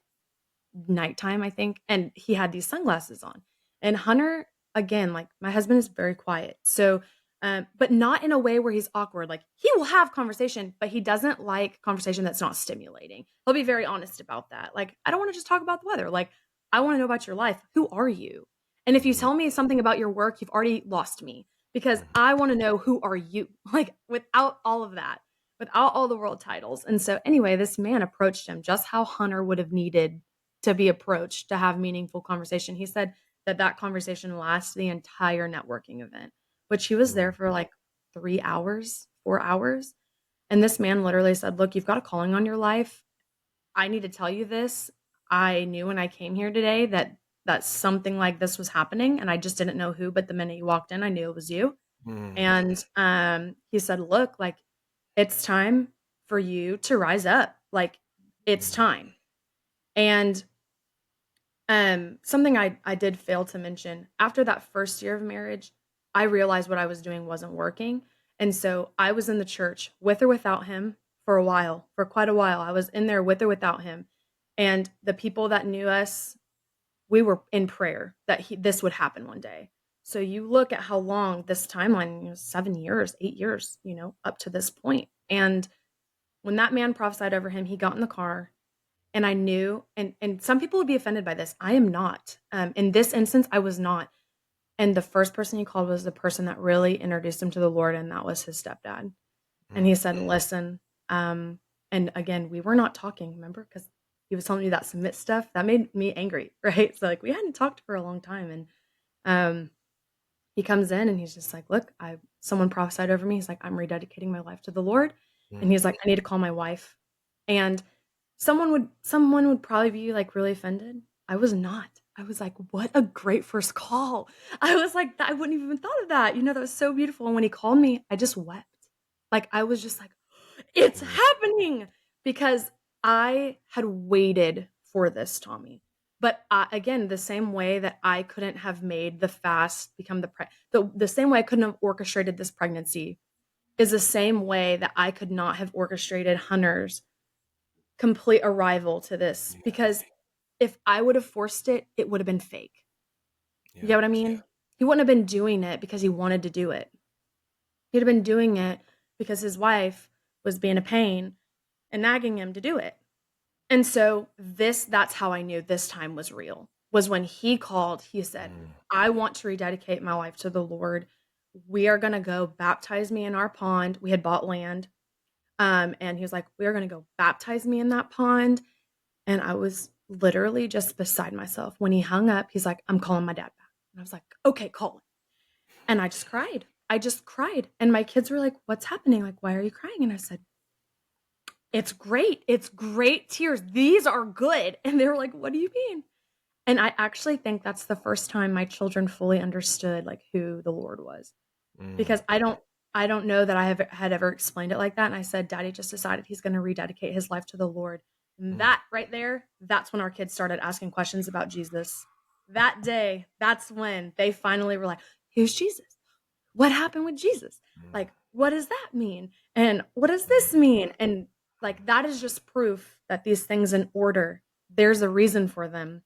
Speaker 2: nighttime, I think, and he had these sunglasses on. And Hunter, again, like my husband is very quiet. So, but not in a way where he's awkward. Like he will have conversation, but he doesn't like conversation that's not stimulating. He'll be very honest about that. Like, I don't want to just talk about the weather. Like, I want to know about your life. Who are you? And if you
Speaker 1: mhm,
Speaker 2: tell me something about your work, you've already lost me because
Speaker 1: mhm,
Speaker 2: I want to know who are you? Like without all of that, without all the world titles. And so anyway, this man approached him just how Hunter would have needed to be approached to have meaningful conversation. He said that that conversation lasts the entire networking event, which he was there
Speaker 1: mhm,
Speaker 2: for like 3 hours, 4 hours. And this man literally said, "Look, you've got a calling on your life. I need to tell you this. I knew when I came here today that something like this was happening and I just didn't know who, but the minute you walked in, I knew it was you."
Speaker 1: mhm,
Speaker 2: And he said, "Look, like it's time for you to rise up. Like it's
Speaker 1: mhm,
Speaker 2: time." And something I did fail to mention, after that first year of marriage, I realized what I was doing wasn't working, and so I was in the church with or without him for a while, for quite a while. I was in there with or without him, and the people that knew us, we were in prayer that this would happen one day. So you look at how long this timeline, 7 years, 8 years, up to this point. And when that man prophesied over him, he got in the car and I knew, and some people would be offended by this. I am not. In this instance, I was not. And the first person he called was the person that really introduced him to the Lord, and that was his stepdad. And
Speaker 1: mhm,
Speaker 2: he said, "Listen," and again, we were not talking, remember? Because he was telling me that submit stuff. That made me angry, right? So like we hadn't talked for a long time. And um he comes in and he's just like, "Look, I someone prophesied over me." He's like, "I'm rededicating my life to the Lord." And
Speaker 1: mhm,
Speaker 2: he's like, "I need to call my wife." And someone would probably be like really offended. I was not. I was like, "What a great first call." I was like, I wouldn't have even thought of that. That was so beautiful. And when he called me, I just wept. Like I was just like, "It's
Speaker 1: mhm.
Speaker 2: happening." Because I had waited for this, Tommy. But again, the same way that I couldn't have made the fast become the same way I couldn't have orchestrated this pregnancy is the same way that I could not have orchestrated Hunter's complete arrival to this,
Speaker 1: Yeah,
Speaker 2: because if I would have forced it, it would have been fake. You
Speaker 1: yeah,
Speaker 2: get what I mean? He wouldn't have been doing it because he wanted to do it. He'd have been doing it because his wife was being a pain and nagging him to do it. And so that's how I knew this time was real. Was when he called, he said,
Speaker 1: mm,
Speaker 2: "I want to rededicate my life to the Lord. We are going to go baptize me in our pond." We had bought land. And he was like, we're going to go baptize me in that pond. And I was literally just beside myself. When he hung up, he's like, I'm calling my dad back. And I was like, okay, call him. And I just cried. I just cried. And my kids were like, what's happening? Like, why are you crying? And I said, it's great. It's great tears. These are good. And they were like, what do you mean? And I actually think that's the first time my children fully understood like who the Lord was.
Speaker 1: Mm,
Speaker 2: Because I don't know that had ever explained it like that. And I said, Daddy just decided he's going to rededicate his life to the Lord. And
Speaker 1: mm,
Speaker 2: that right there, that's when our kids started asking questions about Jesus. That day, that's when they finally were like, who's Jesus? What happened with Jesus?
Speaker 1: mm,
Speaker 2: Like, what does that mean? And what does this mean? And like, that is just proof that these things in order, there's a reason for them.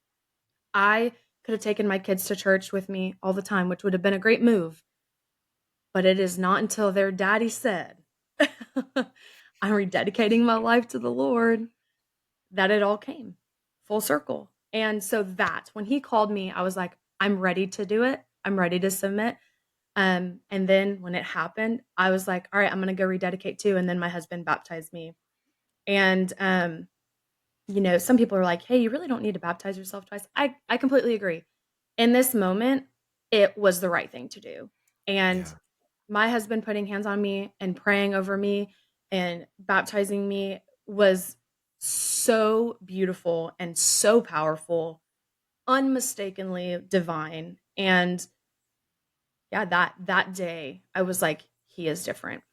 Speaker 2: I could have taken my kids to church with me all the time, which would have been a great move. But it is not until their daddy said, I'm rededicating my life to the Lord, that it all came full circle. And so that when he called me, I was like, I'm ready to do it. I'm ready to submit. And then when it happened, I was like, all right, I'm going to go rededicate too. And then my husband baptized me. And, some people are like, hey, you really don't need to baptize yourself twice. I completely agree. In this moment, it was the right thing to do. And
Speaker 1: yeah.
Speaker 2: my husband putting hands on me and praying over me and baptizing me was so beautiful and so powerful, unmistakably divine. And yeah, that day I was like, he is different.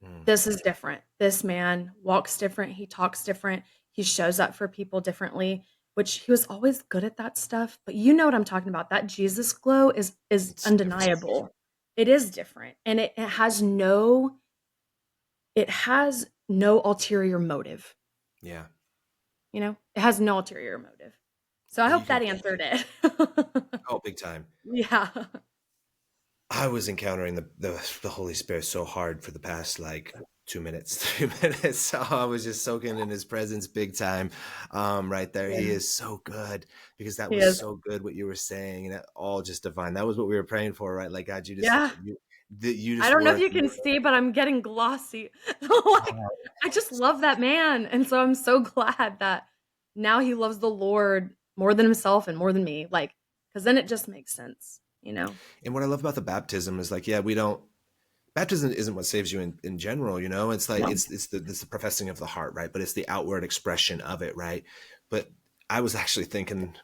Speaker 1: Mm.
Speaker 2: This is different. This man walks different, he talks different, he shows up for people differently, which he was always good at that stuff, but you know what I'm talking about. That Jesus glow is
Speaker 1: It's different.
Speaker 2: undeniable. It is different, and it has no ulterior motive,
Speaker 1: Yeah.
Speaker 2: It has no ulterior motive. So I
Speaker 1: You
Speaker 2: hope
Speaker 1: can,
Speaker 2: that answered it.
Speaker 1: oh, big time.
Speaker 2: Yeah.
Speaker 1: I was encountering the Holy Spirit so hard for the past like 2 minutes, 3 minutes. So I was just soaking in his presence big time. Right there. He
Speaker 2: Yeah.
Speaker 1: is so good because that
Speaker 2: He
Speaker 1: was
Speaker 2: is.
Speaker 1: so good what you were saying and that all just divine. That was what we were praying for, right? Like God,
Speaker 2: Yeah.
Speaker 1: you
Speaker 2: I
Speaker 1: just
Speaker 2: don't know if
Speaker 1: weren't.
Speaker 2: you can see, but I'm getting glossy. Like, I just love that man, and so I'm so glad that now he loves the Lord more than himself and more than me, like, because then it just makes sense.
Speaker 1: And what I love about the baptism is like, yeah, we don't baptism isn't what saves you in general, you know. It's like
Speaker 2: No.
Speaker 1: it's the professing of the heart, right? But it's the outward expression of it, right? But I was actually thinking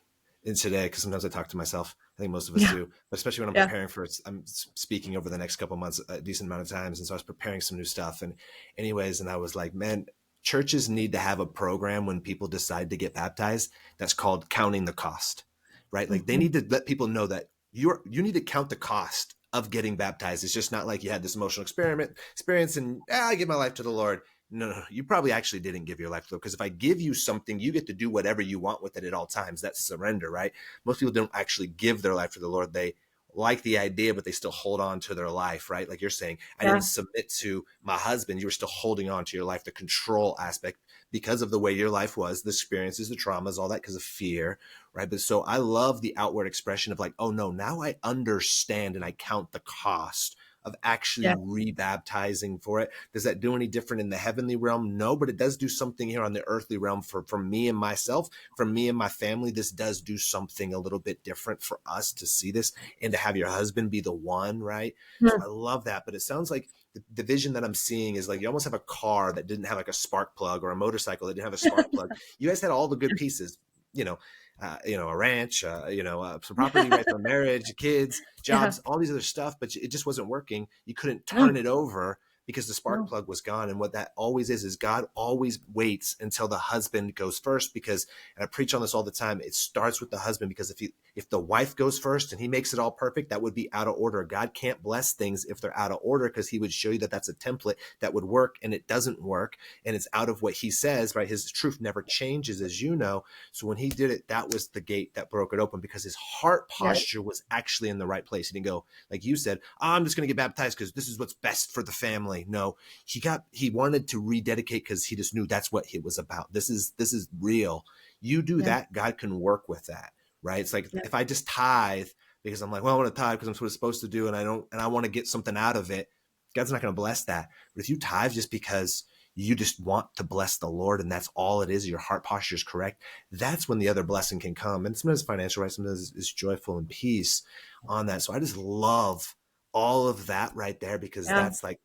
Speaker 1: in today because sometimes I talk to myself. I think most of us
Speaker 2: Yeah.
Speaker 1: do, but especially when I'm
Speaker 2: Yeah.
Speaker 1: preparing for I'm speaking over the next couple of months a decent amount of times, and so I was preparing some new stuff. And anyways, and I was like, man, churches need to have a program when people decide to get baptized that's called counting the cost, right? Like they
Speaker 2: Mhm.
Speaker 1: need to let people know that you need to count the cost of getting baptized. It's just not like you had this emotional experience and I give my life to the Lord. No, no, no. You probably actually didn't give your life to the Lord because if I give you something, you get to do whatever you want with it at all times. That's surrender, right? Most people don't actually give their life to the Lord. They like the idea, but they still hold on to their life, right? Like you're saying, I didn't
Speaker 2: Yeah.
Speaker 1: submit to my husband. You were still holding on to your life, the control aspect because of the way your life was, the experiences, the traumas, all that because of fear, right? But so I love the outward expression of like, oh no, now I understand and I count the cost of actually
Speaker 2: Yeah.
Speaker 1: rebaptizing for it. Does that do any different in the heavenly realm? No, but it does do something here on the earthly realm for me and myself, for me and my family. This does do something a little bit different for us to see this and to have your husband be the one, right? So I
Speaker 2: Hmm.
Speaker 1: love that. But it sounds like the vision that I'm seeing is like you almost have a car that didn't have like a spark plug or a motorcycle that didn't have a spark plug. You guys had all the good pieces, you know, a ranch, some property, right, for marriage, kids,
Speaker 2: Yeah.
Speaker 1: jobs, all these other stuff, but it just wasn't working. You couldn't turn
Speaker 2: No.
Speaker 1: it over because the spark
Speaker 2: No.
Speaker 1: plug was gone. And what that always is God always waits until the husband goes first because, and I preach on this all the time, it starts with the husband because if the wife goes first and he makes it all perfect, that would be out of order. God can't bless things if they're out of order because he would show you that that's a template that would work and it doesn't work. And it's out of what he says, right? His truth never changes, as you know. So when he did it, that was the gate that broke it open because his heart
Speaker 2: Yeah.
Speaker 1: posture was actually in the right place. He didn't go, like you said, I'm just going to get baptized because this is what's best for the family. No, he wanted to rededicate because he just knew that's what it was about. This is real. You do
Speaker 2: Yeah.
Speaker 1: that, God can work with that, right? It's like
Speaker 2: Yeah.
Speaker 1: if I just tithe because I'm like, well, I want to tithe because I'm what I'm supposed to do, and I want to get something out of it. God's not going to bless that. But if you tithe just because you just want to bless the Lord and that's all it is, your heart posture is correct, that's when the other blessing can come. And sometimes financial, right? Sometimes it's joyful and peace on that. So I just love all of that right there, because
Speaker 2: Yeah.
Speaker 1: that's like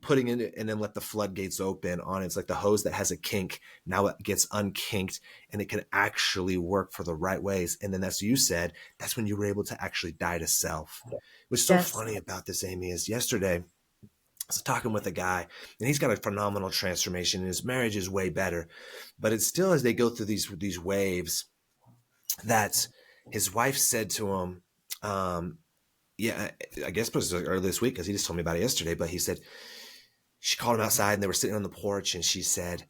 Speaker 1: putting in it, and then let the floodgates open on it. It's like the hose that has a kink. Now it gets unkinked and it can actually work for the right ways. And then, as you said, that's when you were able to actually die to self. What's so
Speaker 2: Yes.
Speaker 1: funny about this, Aimee, is yesterday I was talking with a guy, and he's got a phenomenal transformation, and his marriage is way better. But it's still, as they go through these waves, that his wife said to him, yeah, I guess it was early this week, because he just told me about it yesterday. But he said she called him outside, and they were sitting on the porch, and she said,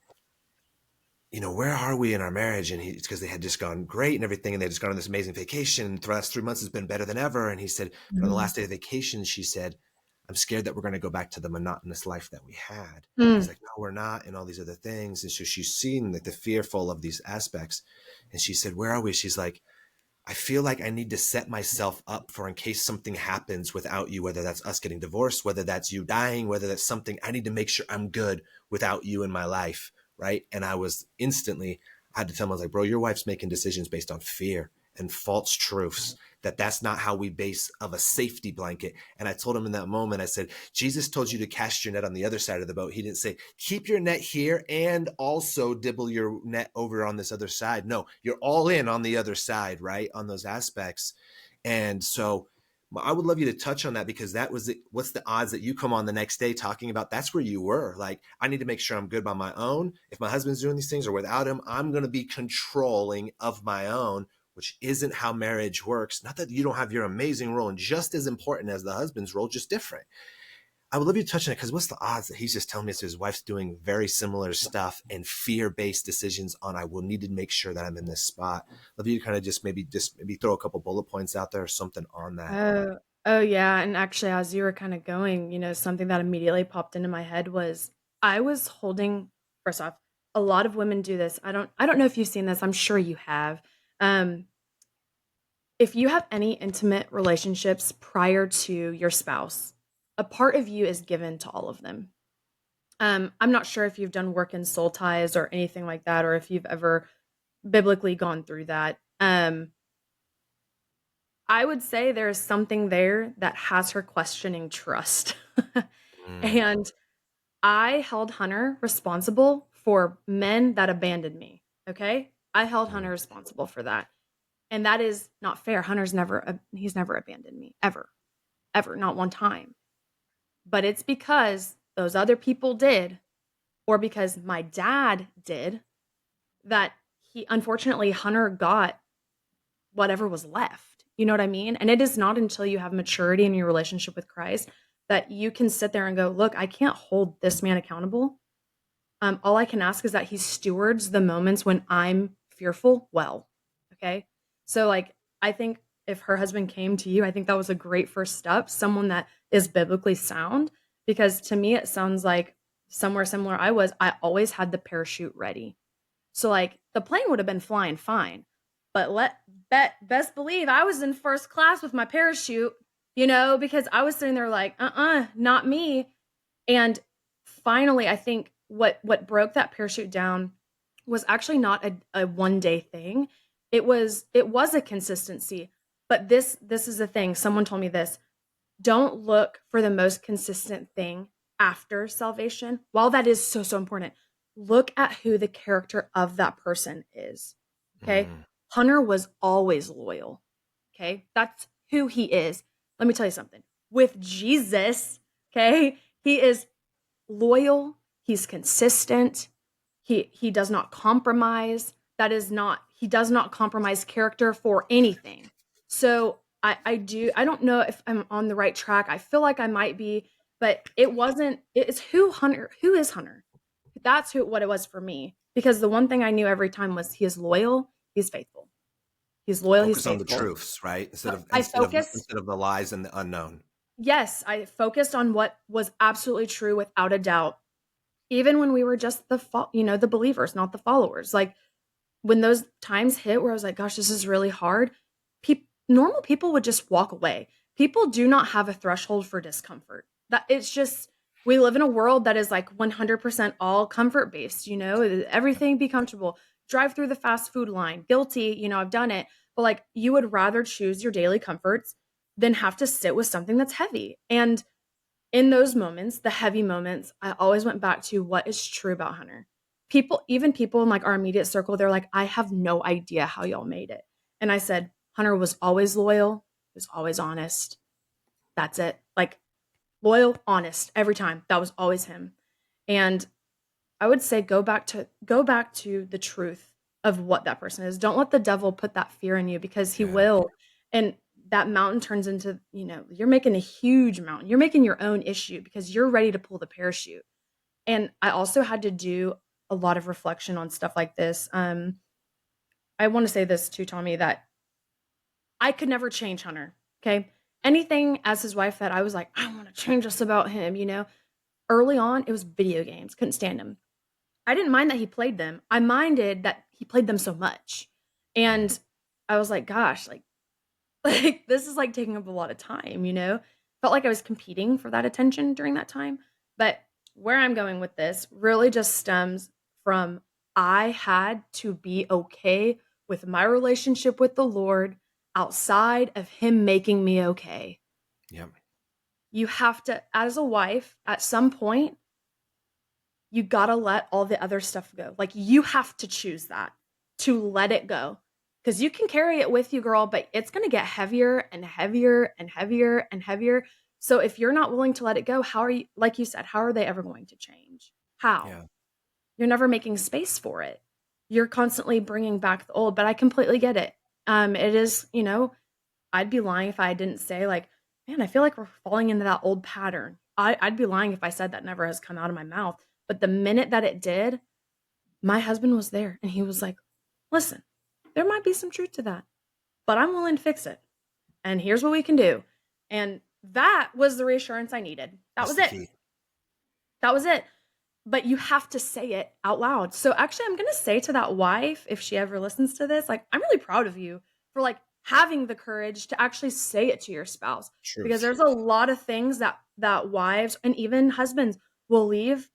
Speaker 1: where are we in our marriage? And because they had just gone great and everything, and they had just gone on this amazing vacation. And the last 3 months has been better than ever. And he said, but on the
Speaker 2: Mm.
Speaker 1: last day of vacation, she said, I'm scared that we're going to go back to the monotonous life that we had. He's
Speaker 2: Mm.
Speaker 1: like, no, we're not, and all these other things. And so she's seen like the fearful of these aspects. And she said, where are we? She's like, I feel like I need to set myself up for in case something happens without you, whether that's us getting divorced, whether that's you dying, whether that's something, I need to make sure I'm good without you in my life. Right. And I had to tell him, I was like, bro, your wife's making decisions based on fear and false truths, that's not how we base of a safety blanket. And I told him in that moment, I said, Jesus told you to cast your net on the other side of the boat. He didn't say, keep your net here and also dibble your net over on this other side. No, you're all in on the other side, right? On those aspects. And so I would love you to touch on that, because that was what's the odds that you come on the next day talking about that's where you were. Like, I need to make sure I'm good by my own. If my husband's doing these things or without him, I'm going to be controlling of my own, which isn't how marriage works. Not that you don't have your amazing role and just as important as the husband's role, just different. I would love you to touch on it, because what's the odds that he's just telling me that his wife's doing very similar stuff and fear-based decisions on, I will need to make sure that I'm in this spot. I'd love you to kind of just maybe throw a couple bullet points out there or something on that.
Speaker 2: Oh, yeah. And actually, as you were kind of going, something that immediately popped into my head was I was holding, first off, a lot of women do this. I don't know if you've seen this. I'm sure you have. Um, if you have any intimate relationships prior to your spouse, a part of you is given to all of them. I'm not sure if you've done work in soul ties or anything like that, or if you've ever biblically gone through that. I would say there's something there that has her questioning trust.
Speaker 1: Mm,
Speaker 2: And I held Hunter responsible for men that abandoned me. Okay? I held Hunter
Speaker 1: mm,
Speaker 2: responsible for that. And that is not fair. He's never abandoned me ever. Ever, not one time. But it's because those other people did, or because my dad did, that he unfortunately Hunter got whatever was left. You know what I mean? And it is not until you have maturity in your relationship with Christ that you can sit there and go, look, I can't hold this man accountable. All I can ask is that he stewards the moments when I'm fearful well. Okay. So, like, I think if her husband came to you, I think that was a great first step, someone that is biblically sound, because to me, it sounds like somewhere similar I always had the parachute ready. So like the plane would have been flying fine, but best believe I was in first class with my parachute, because I was sitting there like, not me. And finally, I think what broke that parachute down was actually not a one day thing. It was a consistency. But this is the thing. Someone told me this. Don't look for the most consistent thing after salvation. While that is so, so important, look at who the character of that person is. Okay.
Speaker 1: mm.
Speaker 2: Hunter was always loyal. Okay. That's who he is. Let me tell you something. With Jesus, okay, he is loyal, he's consistent, he does not compromise. He does not compromise character for anything. So I don't know if I'm on the right track. I feel like I might be, but it's who is Hunter? That's what it was for me. Because the one thing I knew every time was he is loyal, he's faithful. He's loyal, he's
Speaker 1: Focus on the
Speaker 2: faithful.
Speaker 1: truths, right? Instead
Speaker 2: So
Speaker 1: of
Speaker 2: I
Speaker 1: instead of
Speaker 2: focused
Speaker 1: instead of the lies and the unknown.
Speaker 2: Yes, I focused on what was absolutely true without a doubt. Even when we were just the believers, not the followers. Like when those times hit where I was like, gosh, this is really hard, normal people would just walk away. People do not have a threshold for discomfort. That it's just we live in a world that is like 100% all comfort based, everything be comfortable. Drive through the fast food line. Guilty, I've done it. But like you would rather choose your daily comforts than have to sit with something that's heavy. And in those moments, the heavy moments, I always went back to what is true about Hunter. Even people in like our immediate circle, they're like, I have no idea how y'all made it. And I said, Hunter was always loyal, was always honest. That's it. Like loyal, honest every time. That was always him. And I would say go back to the truth of what that person is. Don't let the devil put that fear in you because he
Speaker 1: Yeah.
Speaker 2: will. And that mountain turns into, you're making a huge mountain. You're making your own issue because you're ready to pull the parachute. And I also had to do a lot of reflection on stuff like this. I want to say this too, Tommy, that I could never change Hunter. Okay. Anything as his wife that I was like, I want to change this about him. Early on, it was video games. Couldn't stand him. I didn't mind that he played them. I minded that he played them so much. And I was like, gosh, like, like this is like taking up a lot of time. Felt like I was competing for that attention during that time. But where I'm going with this really just stems from I had to be okay with my relationship with the Lord outside of him making me okay.
Speaker 1: Yeah.
Speaker 2: You have to, as a wife, at some point, you gotta let all the other stuff go. Like you have to choose that to let it go. Because you can carry it with you, girl, but it's gonna get heavier and heavier and heavier and heavier. So if you're not willing to let it go, how are you, like you said, how are they ever going to change? How?
Speaker 1: Yeah.
Speaker 2: You're never making space for it. You're constantly bringing back the old, but I completely get it. It is, I'd be lying if I didn't say, like, man, I feel like we're falling into that old pattern. I'd be lying if I said that never has come out of my mouth. But the minute that it did, my husband was there and he was like, listen, there might be some truth to that, but I'm willing to fix it. And here's what we can do. And that was the reassurance I needed. That
Speaker 1: That's
Speaker 2: was
Speaker 1: the
Speaker 2: it.
Speaker 1: key.
Speaker 2: That was it. But you have to say it out loud. So actually, I'm going to say to that wife, if she ever listens to this, like, I'm really proud of you for like having the courage to actually say it to your spouse, because
Speaker 1: Truth.
Speaker 2: there's a lot of things that wives and even husbands will leave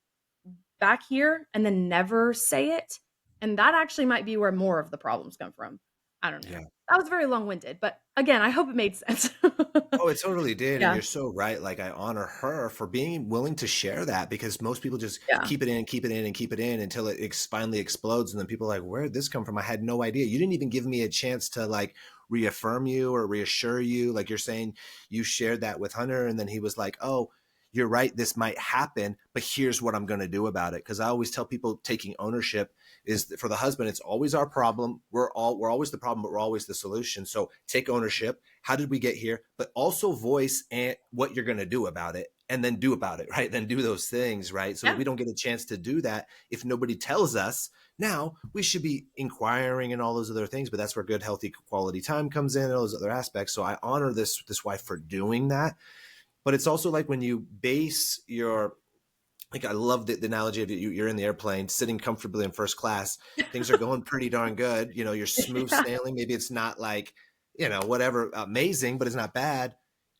Speaker 2: back here and then never say it. And that actually might be where more of the problems come from. I don't know.
Speaker 1: Yeah.
Speaker 2: That was very long winded, but again, I hope it made sense.
Speaker 1: Oh, it totally did. And
Speaker 2: Yeah.
Speaker 1: you're so right. Like, I honor her for being willing to share that, because most people just
Speaker 2: Yeah.
Speaker 1: keep it in, keep it in, and keep it in until it finally explodes. And then people are like, where did this come from? I had no idea. You didn't even give me a chance to like reaffirm you or reassure you. Like you're saying, you shared that with Hunter, and then he was like, oh, you're right. This might happen, but here's what I'm going to do about it. Cause I always tell people taking ownership is for the husband. It's always our problem. We're always the problem, but we're always the solution. So take ownership. How did we get here? But also voice and what you're going to do about it, and then do about it, right? Then do those things, right? So that
Speaker 2: Yeah.
Speaker 1: we don't get a chance to do that if nobody tells us. Now we should be inquiring and all those other things, but that's where good, healthy, quality time comes in and all those other aspects. So I honor this wife for doing that. But it's also like when you base your, like, I love the analogy of you're in the airplane sitting comfortably in first class. Things are going pretty darn good. You're smooth
Speaker 2: Yeah.
Speaker 1: sailing. Maybe it's not like, whatever amazing, but it's not bad.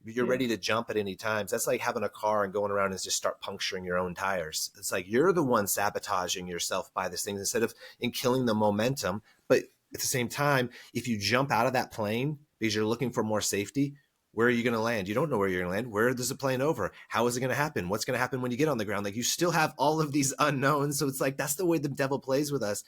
Speaker 1: You're
Speaker 2: Yeah.
Speaker 1: ready to jump at any times. That's like having a car and going around and just start puncturing your own tires. It's like you're the one sabotaging yourself by this thing instead of in killing the momentum. But at the same time, if you jump out of that plane because you're looking for more safety, where are you going to land? You don't know where you're going to land. Where does the plane over? How is it going to happen? What's going to happen when you get on the ground? Like, you still have all of these unknowns. So it's like, that's the way the devil plays with us.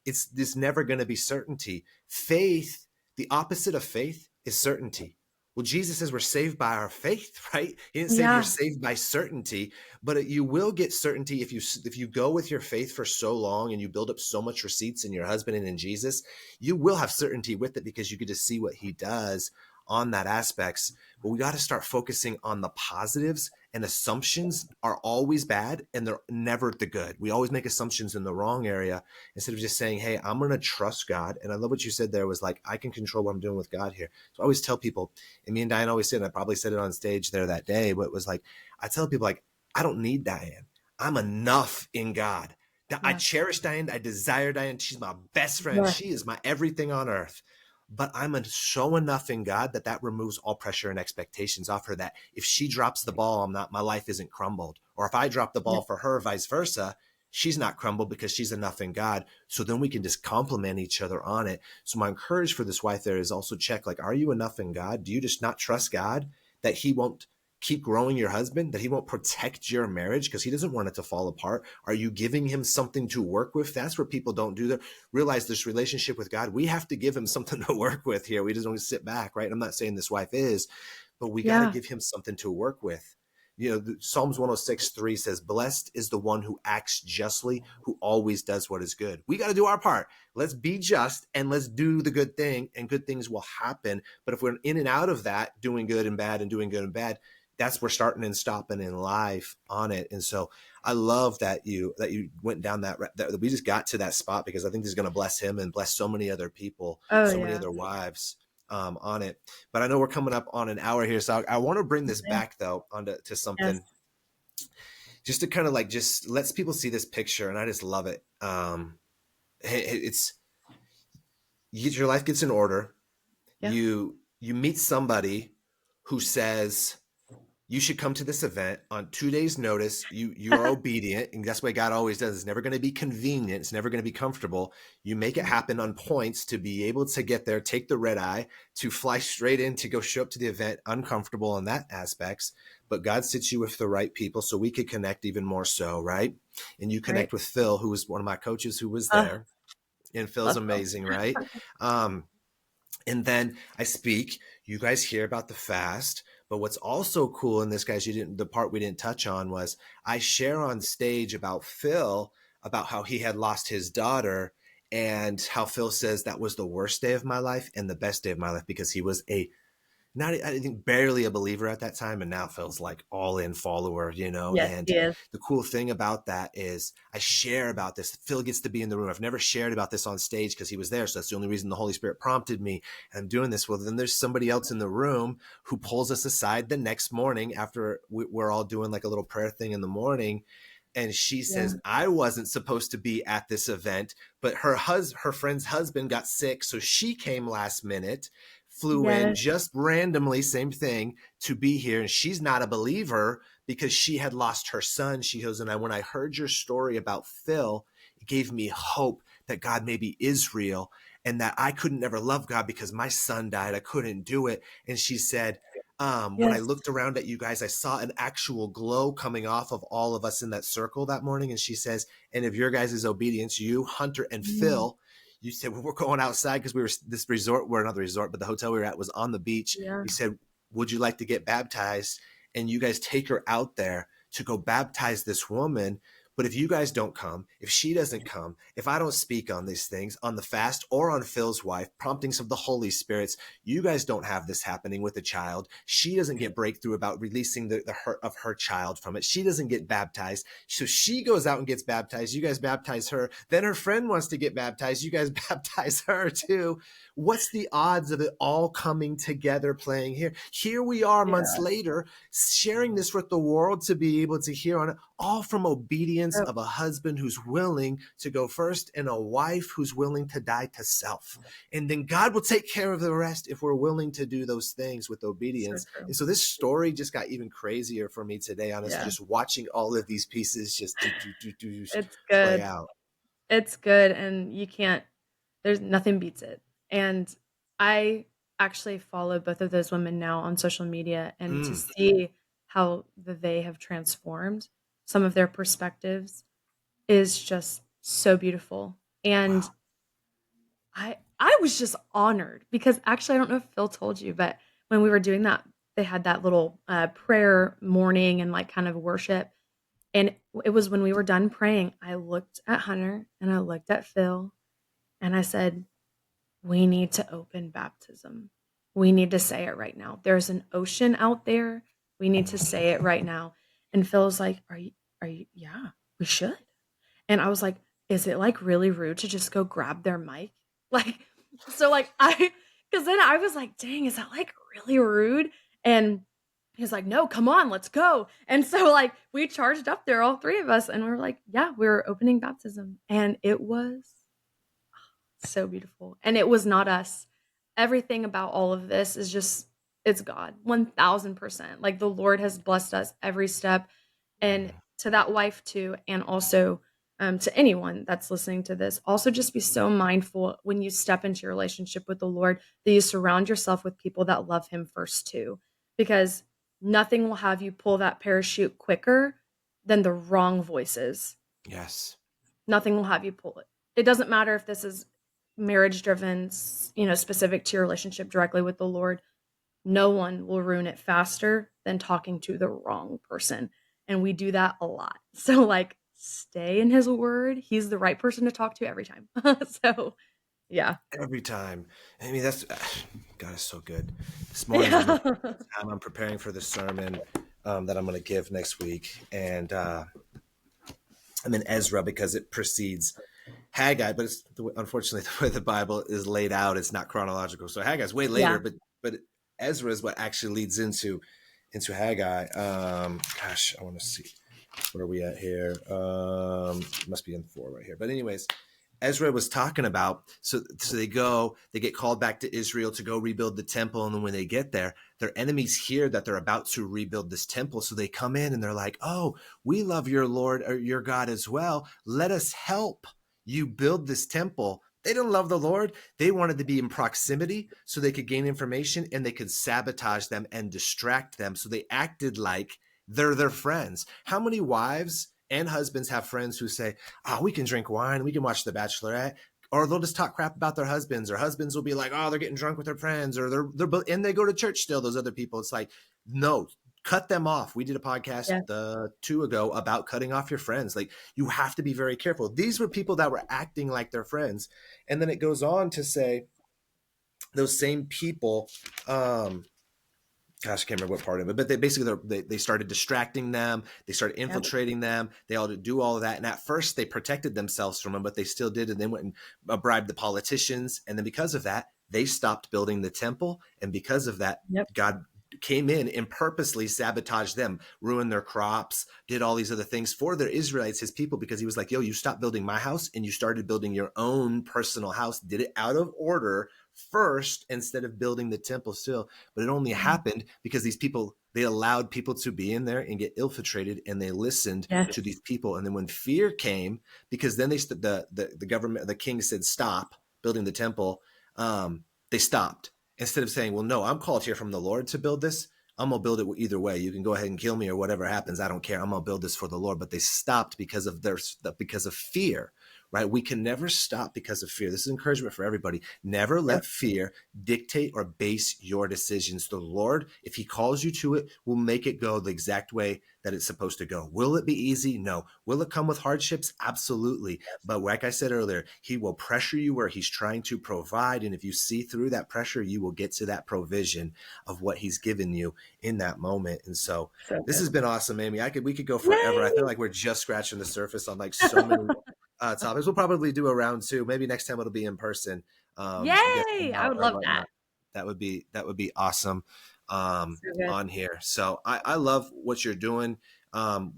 Speaker 1: It's this never going to be certainty. Faith, the opposite of faith is certainty. Well, Jesus says we're saved by our faith, right? He didn't say you're
Speaker 2: Yeah.
Speaker 1: saved by certainty, but you will get certainty if you go with your faith for so long and you build up so much receipts in your husband and in Jesus. You will have certainty with it because you get to see what he does on that aspects. But we got to start focusing on the positives, and assumptions are always bad and they're never the good. We always make assumptions in the wrong area instead of just saying, hey, I'm going to trust God. And I love what you said there was like, I can control what I'm doing with God here. So I always tell people, and me and Diane always said, and I probably said it on stage there that day, but it was like, I tell people like, I don't need Diane. I'm enough in God. I
Speaker 2: Yeah.
Speaker 1: cherish Diane. I desire Diane. She's my best friend.
Speaker 2: Yeah.
Speaker 1: She is my everything on earth. but I'm so enough in God that that removes all pressure and expectations off her, that if she drops the ball, my life isn't crumbled. Or if I drop the
Speaker 2: Yeah.
Speaker 1: ball for her, vice versa, she's not crumbled because she's enough in God. So then we can just compliment each other on it. So my encouragement for this wife there is also check, like, are you enough in God? Do you just not trust God that he won't keep growing your husband, that he won't protect your marriage because he doesn't want it to fall apart? Are you giving him something to work with? That's where people don't do that. Realize this relationship with God, we have to give him something to work with here. We just don't sit back, right? I'm not saying this wife is, but we got to
Speaker 2: Yeah.
Speaker 1: give him something to work with. Psalms 106:3 says, blessed is the one who acts justly, who always does what is good. We got to do our part. Let's be just and let's do the good thing, and good things will happen. But if we're in and out of that, doing good and bad and doing good and bad, that's where starting and stopping in life on it. And so I love that you went down that we just got to that spot, because I think this is going to bless him and bless so many other people,
Speaker 2: Oh,
Speaker 1: so many
Speaker 2: yeah.
Speaker 1: other wives on it. But I know we're coming up on an hour here, so I want to bring this
Speaker 2: Okay.
Speaker 1: back though onto to
Speaker 2: Yes.
Speaker 1: something just to kind of like just lets people see this picture, and I just love it. It's your life gets in order.
Speaker 2: Yeah.
Speaker 1: You meet somebody who says you should come to this event on 2 days notice. You are obedient, and that's what God always does. It's never going to be convenient, it's never going to be comfortable. You make it happen on points to be able to get there, take the red eye, to fly straight in, to go show up to the event uncomfortable in that aspects. But God sits you with the right people so we could connect even more so, right? And you
Speaker 2: Right.
Speaker 1: connect with Phil, who was one of my coaches who was
Speaker 2: Uh,
Speaker 1: there, and Phil's
Speaker 2: love Phil.
Speaker 1: amazing, right? um and then I speak, you guys hear about the fast. But what's also cool in this, guys, the part we didn't touch on was I share on stage about Phil, about how he had lost his daughter, and how Phil says that was the worst day of my life and the best day of my life, because he was not, I think, barely a believer at that time, and now feels like all in follower,
Speaker 2: Yes,
Speaker 1: and
Speaker 2: he is.
Speaker 1: the cool thing about that is I share about this. Phil gets to be in the room. I've never shared about this on stage because he was there, so that's the only reason the Holy Spirit prompted me, and I'm doing this. Well, then there's somebody else in the room who pulls us aside the next morning after we're all doing like a little prayer thing in the morning, and she
Speaker 2: Yeah.
Speaker 1: says I wasn't supposed to be at this event, but her friend's husband got sick, so she came last minute, flew in
Speaker 2: Yes.
Speaker 1: just randomly, same thing, to be here. And she's not a believer because she had lost her son. She goes, and when I heard your story about Phil, it gave me hope that God maybe is real, and that I couldn't never love God because my son died. I couldn't do it. And she said, when I
Speaker 2: Yes.
Speaker 1: looked around at you guys, I saw an actual glow coming off of all of us in that circle that morning. And she says, and of your guys' obedience, you, Hunter, and
Speaker 2: Mm.
Speaker 1: Phil, you said, well, we're going outside because we were this resort, we're not the resort, but the hotel we were at was on the beach.
Speaker 2: Yeah.
Speaker 1: You said, would you like to get baptized? And you guys take her out there to go baptize this woman. But if you guys don't come, if she doesn't come, if I don't speak on these things, on the fast or on Phil's wife, promptings of the Holy Spirits, you guys don't have this happening with a child. She doesn't get breakthrough about releasing the hurt of her child from it. She doesn't get baptized. So she goes out and gets baptized. You guys baptize her. Then her friend wants to get baptized. You guys baptize her too. What's the odds of it all coming together, playing here? Here we are months
Speaker 2: Yeah.
Speaker 1: later, sharing this with the world to be able to hear on it, all from obedience
Speaker 2: Oh,
Speaker 1: of a husband who's willing to go first and a wife who's willing to die to self. And then God will take care of the rest if we're willing to do those things with
Speaker 2: so
Speaker 1: obedience.
Speaker 2: true.
Speaker 1: And so this story just got even crazier for me today, honestly,
Speaker 2: Yeah.
Speaker 1: just watching all of these pieces just
Speaker 2: It's
Speaker 1: play
Speaker 2: good.
Speaker 1: out.
Speaker 2: It's good, and you can't there's nothing beats it. And I actually follow both of those women now on social media, and to
Speaker 1: Mm,
Speaker 2: see how they have transformed some of their perspectives is just so beautiful. And
Speaker 1: wow.
Speaker 2: I was just honored because actually I don't know if Phil told you, but when we were doing that, they had that little prayer morning and like kind of worship. And it was when we were done praying, I looked at Hunter and I looked at Phil and I said, we need to open baptism. We need to say it right now. There's an ocean out there. We need to say it right now. And Phil's like, are you, yeah, we should. And I was like, is it like really rude to just go grab their mic? Like, so like because then I was like, dang, is that like really rude? And he's like, no, come on, let's go. And so like we charged up there, all three of us, and we were like, yeah, we were opening baptism. And it was so beautiful. And it was not us. everything about all of this is just it's God, 1000%. Like the Lord has blessed us every step. And
Speaker 1: Mhm.
Speaker 2: to that wife too, and also to anyone that's listening to this, also just be so mindful when you step into your relationship with the Lord that you surround yourself with people that love Him first too, because nothing will have you pull that parachute quicker than the wrong voices.
Speaker 1: Yes.
Speaker 2: Nothing will have you pull it. It doesn't matter if this is marriage driven, specific to your relationship directly with the Lord. No one will ruin it faster than talking to the wrong person. And we do that a lot. So, like, stay in his word. He's the right person to talk to every time. So, yeah.
Speaker 1: Every time. I mean, that's God is so good. This morning I'm
Speaker 2: Yeah.
Speaker 1: looking at the time I'm preparing for the sermon that I'm going to give next week, and I'm in Ezra because it precedes Haggai, but it's unfortunately the way the Bible is laid out. It's not chronological. So Haggai's way later,
Speaker 2: Yeah.
Speaker 1: but Ezra is what actually leads into Haggai. Gosh, I want to see where are we at here. Must be in 4 right here. But anyways, Ezra was talking about so they get called back to Israel to go rebuild the temple, and then when they get there, their enemies hear that they're about to rebuild this temple, so they come in and they're like, "Oh, we love your Lord or your God as well. Let us help you build this temple." They didn't love the Lord. They wanted to be in proximity so they could gain information and they could sabotage them and distract them. So they acted like they're their friends. How many wives and husbands have friends who say, "Oh, we can drink wine, we can watch The Bachelorette," or they'll just talk crap about their husbands, or husbands will be like, "Oh, they're getting drunk with their friends," or and they go to church still. Those other people, it's like, no, cut them off. We did a podcast
Speaker 2: Yeah.
Speaker 1: 2 ago about cutting off your friends. Like, you have to be very careful. These were people that were acting like their friends, and then it goes on to say those same people. Gosh, I can't remember what part of it, but they basically they started distracting them. They started
Speaker 2: Yeah.
Speaker 1: infiltrating them. They all to do all of that. And at first, they protected themselves from them, but they still did. And they went and bribed the politicians. And then because of that, they stopped building the temple. And because of that,
Speaker 2: Yep.
Speaker 1: God came in and purposely sabotaged them, ruined their crops, did all these other things for their Israelites, his people, because he was like, "Yo, you stopped building my house and you started building your own personal house, did it out of order first instead of building the temple still." But it only happened because these people, they allowed people to be in there and get infiltrated, and they listened to
Speaker 2: Yes.
Speaker 1: these people. And then when fear came, because then the government, the king said stop building the temple, they stopped. Instead of saying, "Well, no, I'm called here from the Lord to build this, I'm gonna build it either way. You can go ahead and kill me or whatever happens. I don't care. I'm gonna build this for the Lord." But they stopped because of fear, right? We can never stop because of fear. This is encouragement for everybody. Never
Speaker 2: Yep.
Speaker 1: let fear dictate or base your decisions. The Lord, if He calls you to it, will make it go the exact way that it's supposed to go. Will it be easy? No. Will it come with hardships? Absolutely. But like I said earlier, He will pressure you where He's trying to provide. And if you see through that pressure, you will get to that provision of what He's given you in that moment. And so
Speaker 2: So
Speaker 1: this has
Speaker 2: good.
Speaker 1: been awesome, Amy. We could go forever. I feel
Speaker 2: Yay.
Speaker 1: like we're just scratching the surface on like so many topics. We'll probably do a round 2. Maybe next time it'll be in person. Guest
Speaker 2: Yay. I
Speaker 1: hangout
Speaker 2: would
Speaker 1: or
Speaker 2: love that.
Speaker 1: whatnot. That would be awesome
Speaker 2: So good.
Speaker 1: on here. So I love what you're doing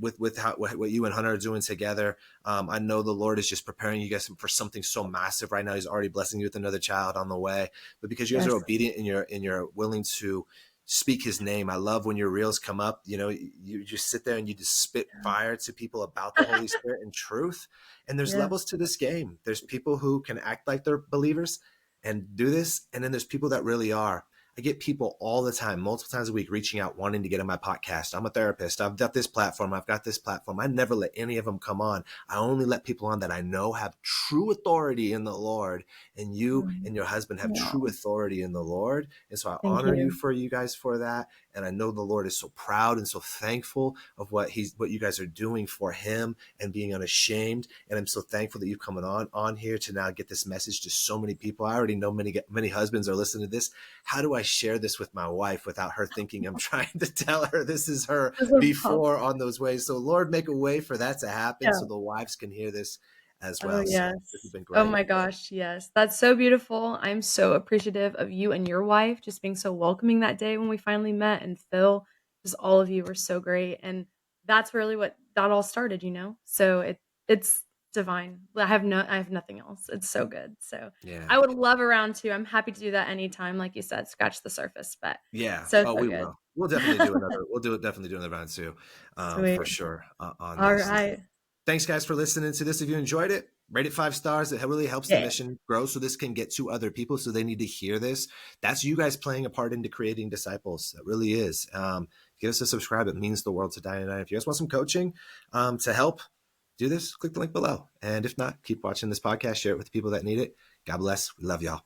Speaker 1: with what you and Hunter are doing together. I know the Lord is just preparing you guys for something so massive right now. He's already blessing you with another child on the way. But because you guys are
Speaker 2: Yes.
Speaker 1: obedient and you're willing to speak His name. I love when your reels come up. You know, you just sit there and you just spit fire to people about the Holy Spirit and truth. And there's
Speaker 2: Yeah.
Speaker 1: levels to this game. There's people who can act like they're believers and do this, and then there's people that really are. I get people all the time, multiple times a week, reaching out, wanting to get on my podcast. I'm a therapist. I've got this platform. I've got this platform. I never let any of them come on. I only let people on that I know have true authority in the Lord. And you and your husband have
Speaker 2: Yeah.
Speaker 1: true authority in the Lord. And so I
Speaker 2: Thank
Speaker 1: honor
Speaker 2: you.
Speaker 1: you guys for that. And I know the Lord is so proud and so thankful of what you guys are doing for Him and being unashamed. And I'm so thankful that you've come on here to now get this message to so many people. I already know many husbands are listening to this. How do I share this with my wife without her thinking I'm trying to tell her this is her
Speaker 2: This is tough.
Speaker 1: before on those ways? So Lord, make a way for that to happen
Speaker 2: Yeah.
Speaker 1: so the wives can hear this as
Speaker 2: Oh,
Speaker 1: well. So this has
Speaker 2: yes.
Speaker 1: been
Speaker 2: Oh
Speaker 1: great.
Speaker 2: my gosh, yes. That's so beautiful. I'm so appreciative of you and your wife just being so welcoming that day when we finally met, and Phil, just all of you were so great, and that's really what that all started, you know? So it's divine. I have nothing else. It's so good. So
Speaker 1: Yeah.
Speaker 2: I would love a round two. I'm happy to do that anytime, like you said, scratch the surface, but
Speaker 1: Yeah.
Speaker 2: so
Speaker 1: Oh, we
Speaker 2: good.
Speaker 1: will. We'll definitely do another. We'll definitely do another round two,
Speaker 2: Sweet.
Speaker 1: for sure on
Speaker 2: All
Speaker 1: this.
Speaker 2: right.
Speaker 1: Thanks, guys, for listening to this. If you enjoyed it, rate it 5 stars. It really helps the
Speaker 2: Yeah.
Speaker 1: mission grow, so this can get to other people. So they need to hear this. That's you guys playing a part into creating disciples. It really is. Give us a subscribe. It means the world to Diane and I. If you guys want some coaching to help do this, click the link below. And if not, keep watching this podcast. Share it with the people that need it. God bless. We love y'all.